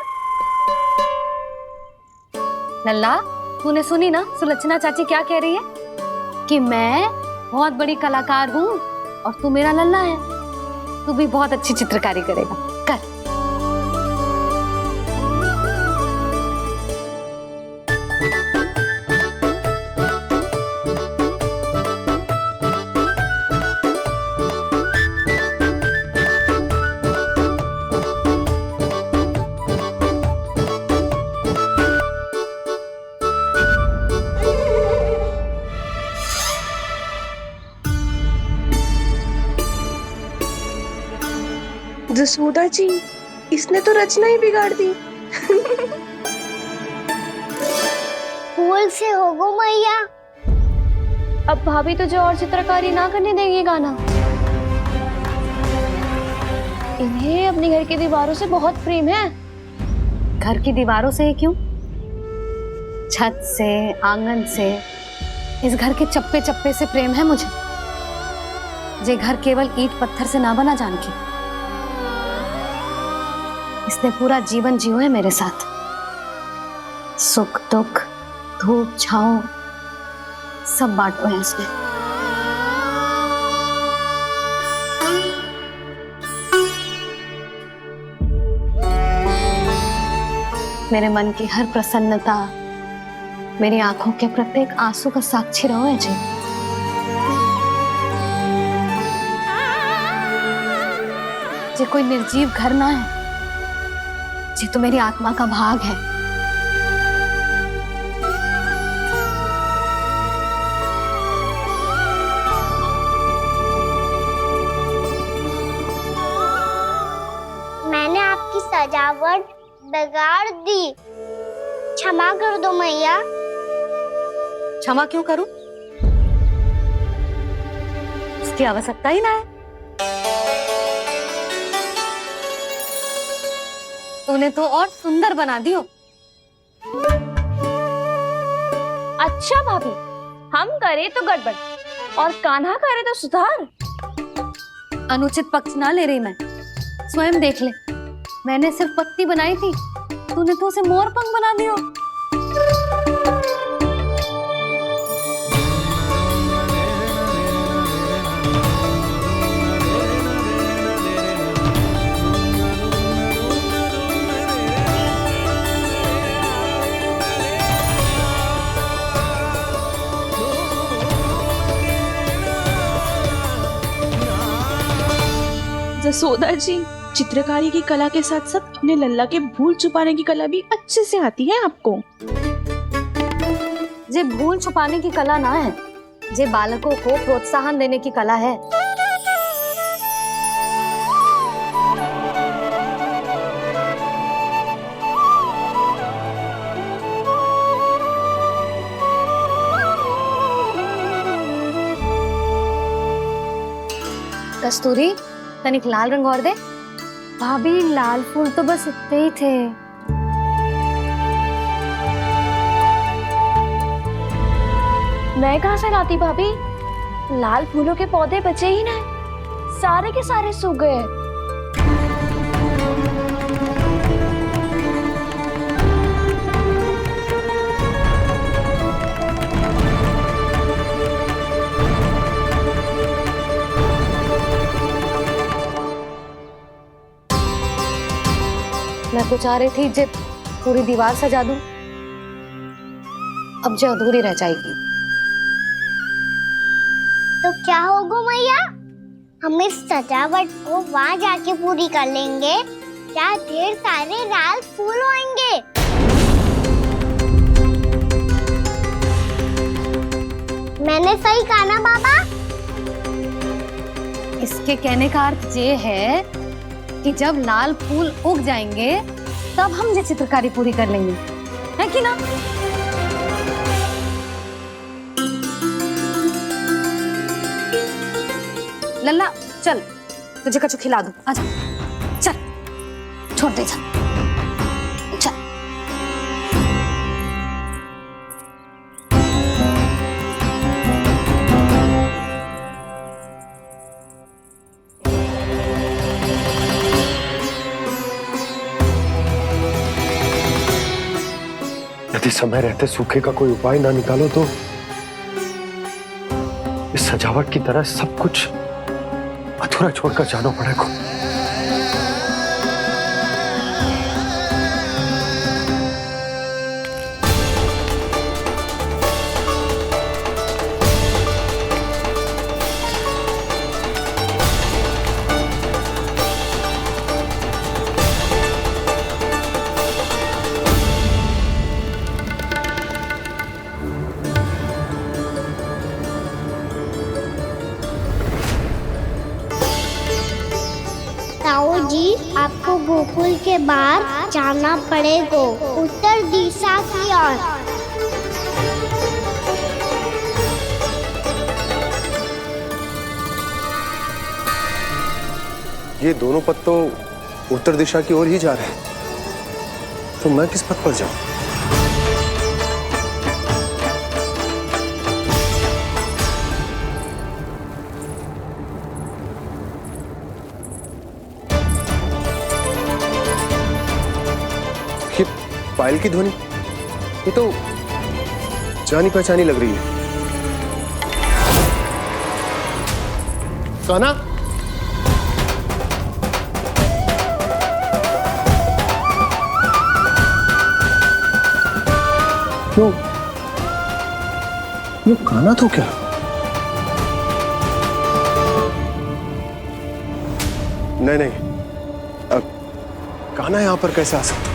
लल्ला, तूने सुनी ना सुलक्षणा चाची क्या कह रही है? कि मैं बहुत बड़ी कलाकार हूँ और तू मेरा लल्ला है। तू भी बहुत अच्छी चित्रकारी करेगा, कर। जसोदा जी, इसने तो रचना ही बिगाड़ दी। फूल से होगो मैया। अब भाभी तुझे और चित्रकारी ना करने देंगे गाना। इन्हें अपने घर की दीवारों से बहुत प्रेम है। घर की दीवारों से क्यों? छत से, आंगन से, इस घर के चप्पे चप्पे से प्रेम है मुझे। ये घर केवल ईंट पत्थर से ना बना जानकी। इसने पूरा जीवन जियो है मेरे साथ। सुख दुख, धूप छांव सब बांटो है इसने। मेरे मन की हर प्रसन्नता, मेरी आंखों के प्रत्येक आंसू का साक्षी रहो है जी। ये कोई निर्जीव घर ना है, ये तो मेरी आत्मा का भाग है। मैंने आपकी सजावट बिगाड़ दी, क्षमा कर दो मैया। क्षमा क्यों करूं? इसकी आवश्यकता ही ना है। तूने तो और सुंदर बना दियो। अच्छा भाभी, हम करे तो गड़बड़ और कान्हा करे तो सुधार। अनुचित पक्ष ना ले रही मैं, स्वयं देख ले। मैंने सिर्फ पत्ती बनाई थी, तूने तो उसे मोर पंख बना दियो। जसोदा जी, चित्रकारी की कला के साथ साथ अपने लल्ला के भूल छुपाने की कला भी अच्छे से आती है आपको। ये भूल छुपाने की कला ना है, ये बालकों को प्रोत्साहन देने की कला है। कस्तूरी, तनिक लाल रंग और दे। भाभी, लाल फूल तो बस इतने ही थे। मैं कहाँ से लाती भाभी? लाल फूलों के पौधे बचे ही ना, सारे के सारे सूख गए। तो चाह रही थी जे पूरी दीवार सजा दूं, अब जो अधूरी रह जाएगी। तो क्या होगा मैया, हम इस सजावट को वहाँ जाके पूरी कर लेंगे जहाँ ढेर सारे लाल फूल होंगे। मैंने सही कहा ना बाबा? इसके कहने का अर्थ ये है कि जब लाल फूल उग जाएंगे तब हम ये चित्रकारी पूरी कर लेंगे, है कि ना? लल्ला चल, तुझे कछु खिला दूं, आजा, चल, छोड़ दे, चल। यदि समय रहते सूखे का कोई उपाय ना निकालो तो इस सजावट की तरह सब कुछ अधूरा छोड़कर जाना पड़ेगा। ताऊ जी, आपको गोकुल के बाहर जाना पड़ेगा, उत्तर दिशा की ओर। ये दोनों पथ तो उत्तर दिशा की ओर ही जा रहे हैं, तो मैं किस पथ पर जाऊं? ये पायल की ध्वनि, ये तो जानी पहचानी लग रही है। कान्हा, क्यों? ये कान्हा तो क्या? नहीं नहीं, अब कान्हा यहां पर कैसे आ सकता?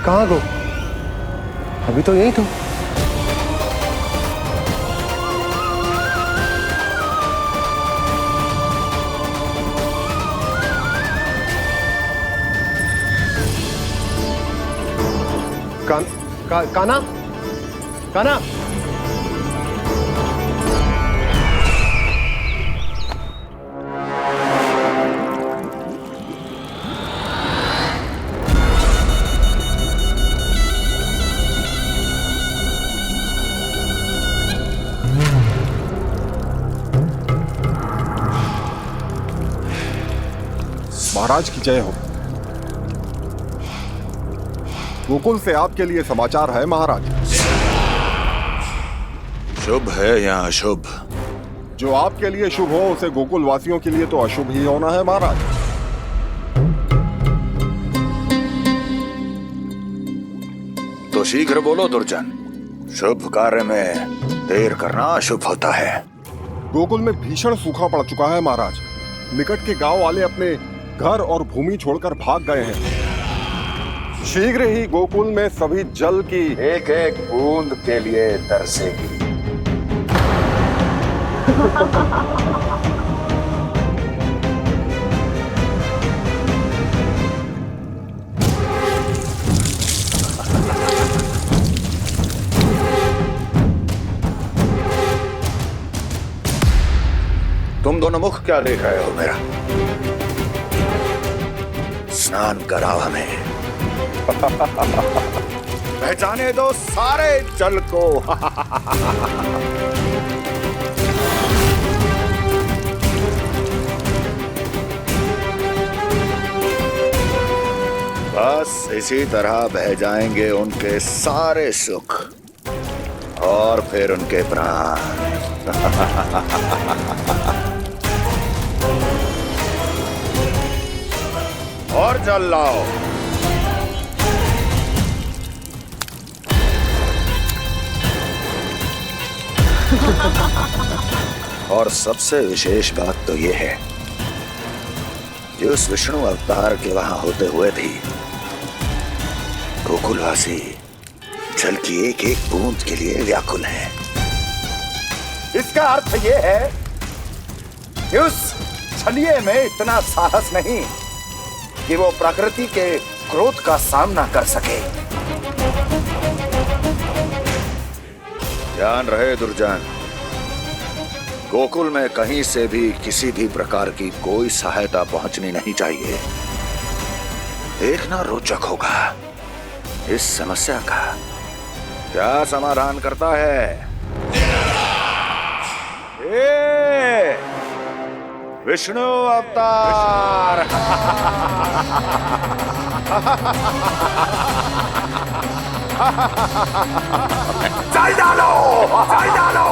कहाँ गो? अभी तो यही तो। कान्हा, कान्हा, महाराज की जय हो। गोकुल से आपके लिए समाचार है महाराज। शुभ है या अशुभ? जो आपके लिए शुभ हो उसे गोकुल वासियों के लिए तो अशुभ ही होना है महाराज। तो शीघ्र बोलो दुर्जन, शुभ कार्य में देर करना अशुभ होता है। गोकुल में भीषण सूखा पड़ चुका है महाराज। निकट के गांव वाले अपने घर और भूमि छोड़कर भाग गए हैं। शीघ्र ही गोकुल में सभी जल की एक एक बूंद के लिए तरसेगी। तुम दोनों मुख क्या देख रहे हो मेरा? स्नान कराओ हमें। बह जाने दो सारे जल को। बस इसी तरह बह जाएंगे उनके सारे सुख और फिर उनके प्राण। और जल लाओ। और सबसे विशेष बात तो ये है कि उस विष्णु अवतार के वहां होते हुए भी गोकुलवासी जल की एक एक बूंद के लिए व्याकुल है। इसका अर्थ ये है कि उस छलिए में इतना साहस नहीं कि वो प्रकृति के क्रोध का सामना कर सके। ध्यान रहे दुर्जन, गोकुल में कहीं से भी किसी भी प्रकार की कोई सहायता पहुंचनी नहीं चाहिए। देखना रोचक होगा इस समस्या का क्या समाधान करता है। विष्णु अवतार। चल डालो, चल डालो।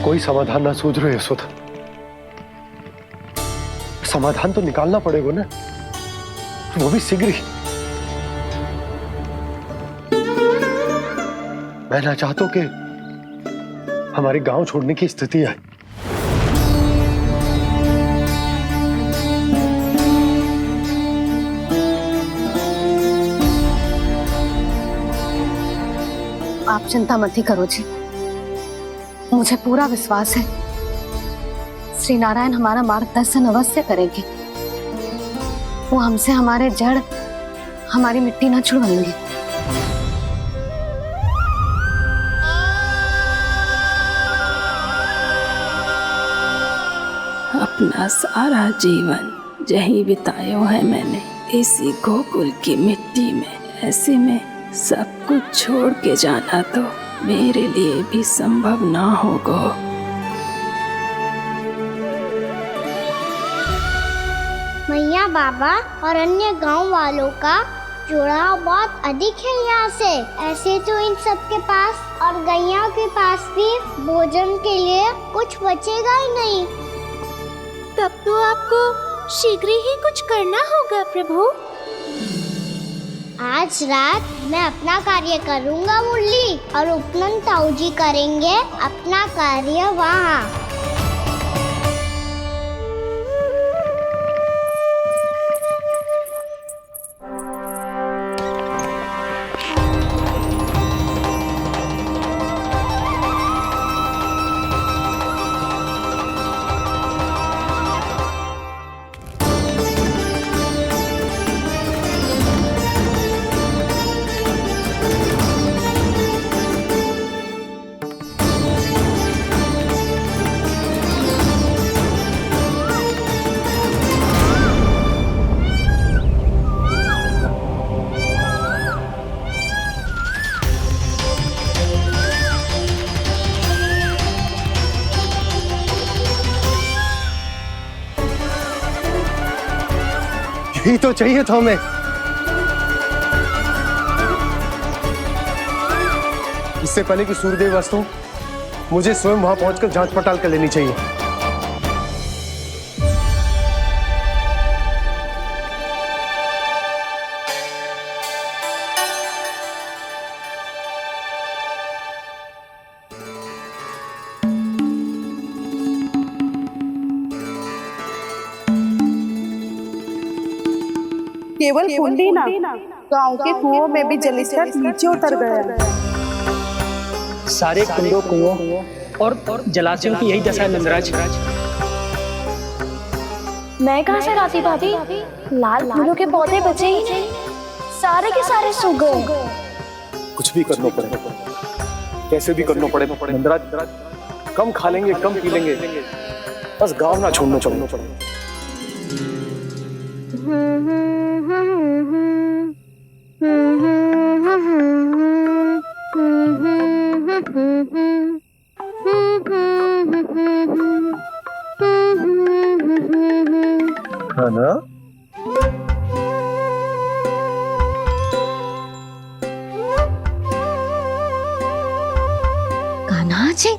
कोई समाधान ना सूझ रहे यशोदा। समाधान तो निकालना पड़ेगा ना, वो भी शीघ्र ही। मैं ना चाहता कि हमारे गांव छोड़ने की स्थिति आए। आप चिंता मत ही करो जी, मुझे पूरा विश्वास है श्री नारायण हमारा मार्गदर्शन अवश्य करेंगे। वो हमसे हमारे जड़, हमारी मिट्टी ना छुड़वाएंगे। अपना सारा जीवन यही बिताया है मैंने, इसी गोकुल की मिट्टी में। ऐसे में सब कुछ छोड़ के जाना तो मेरे लिए भी संभव ना होगा। मैया बाबा और अन्य गांव वालों का जुड़ाव बहुत अधिक है यहाँ से। ऐसे तो इन सब के पास और गैया के पास भी भोजन के लिए कुछ बचेगा ही नहीं। तब तो आपको शीघ्र ही कुछ करना होगा प्रभु। आज रात मैं अपना कार्य करूँगा मुरली, और उपनंद ताऊ जी करेंगे अपना कार्य वहाँ। यही तो चाहिए था हमें। इससे पहले कि सूर्यदेव वस्तु, मुझे स्वयं वहां पहुंचकर जांच पड़ताल कर लेनी चाहिए। केवल कुंडी ना, गांव के कुओं में भी जलस्तर नीचे उतर गया है। सारे कुंडों, कुओं और जलाशयों की यही दशा है नंदराज। मैं कहाँ से लाती भाभी? लाल फूलों के पौधे बचे ही नहीं, सारे के सारे सो गए। कुछ भी करना पड़े, कैसे भी करना पड़े नंदराज, कम खा लेंगे, कम पी लेंगे, बस गांव ना छोड़ना पड़े। है ना? कान्हा जी,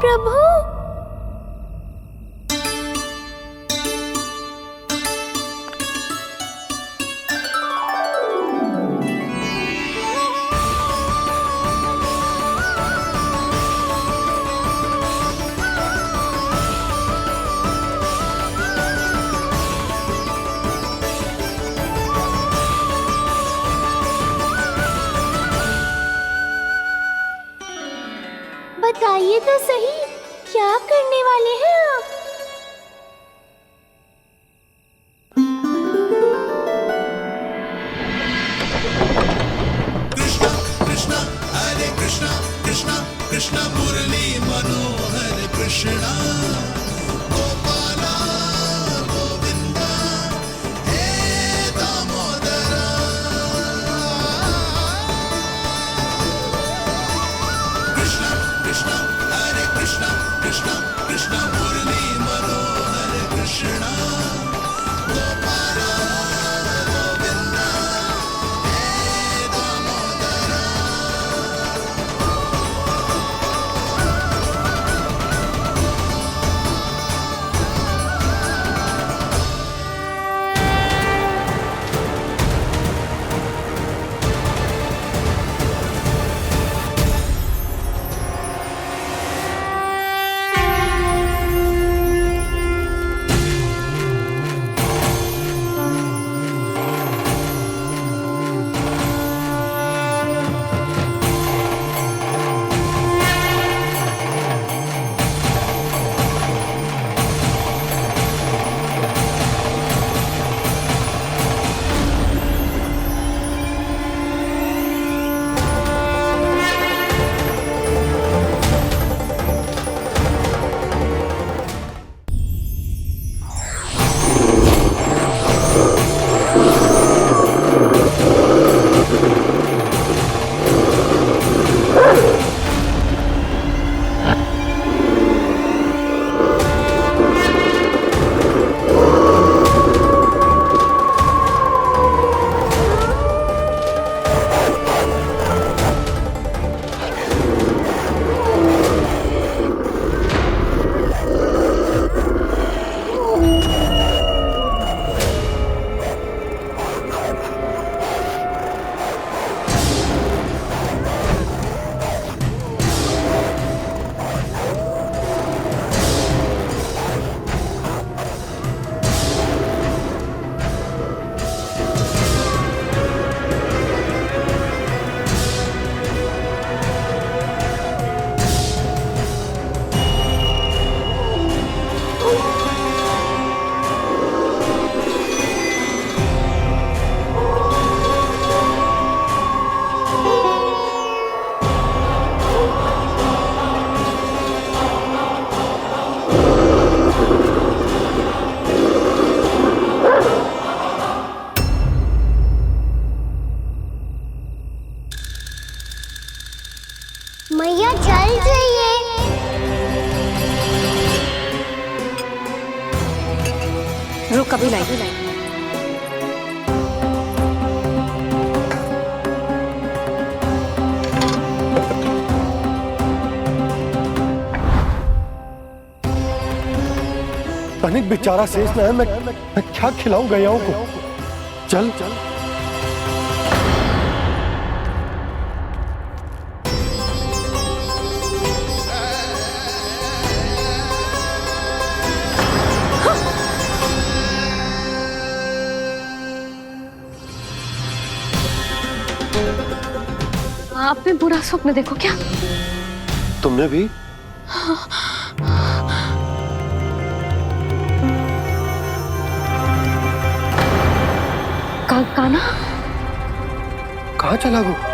प्रभु, बताइए तो सही, क्या करने वाले हैं आप? कृष्णा हरे कृष्णा कृष्णा कृष्णा मुरली मनोहर कृष्णा गोपाला गोविंदा हे दामोदरा कृष्णा कृष्णा हरे कृष्णा कृष्णा कृष्णा मुरली मनोहर कृष्णा गोपाला गोविंदा हे दामोदरा बेचारा शेष न है, मैं क्या खिलाऊं गैयाओं को? चल चल। आपने बुरा स्वप्न देखो क्या? तुमने भी? काना कहाँ चला वो?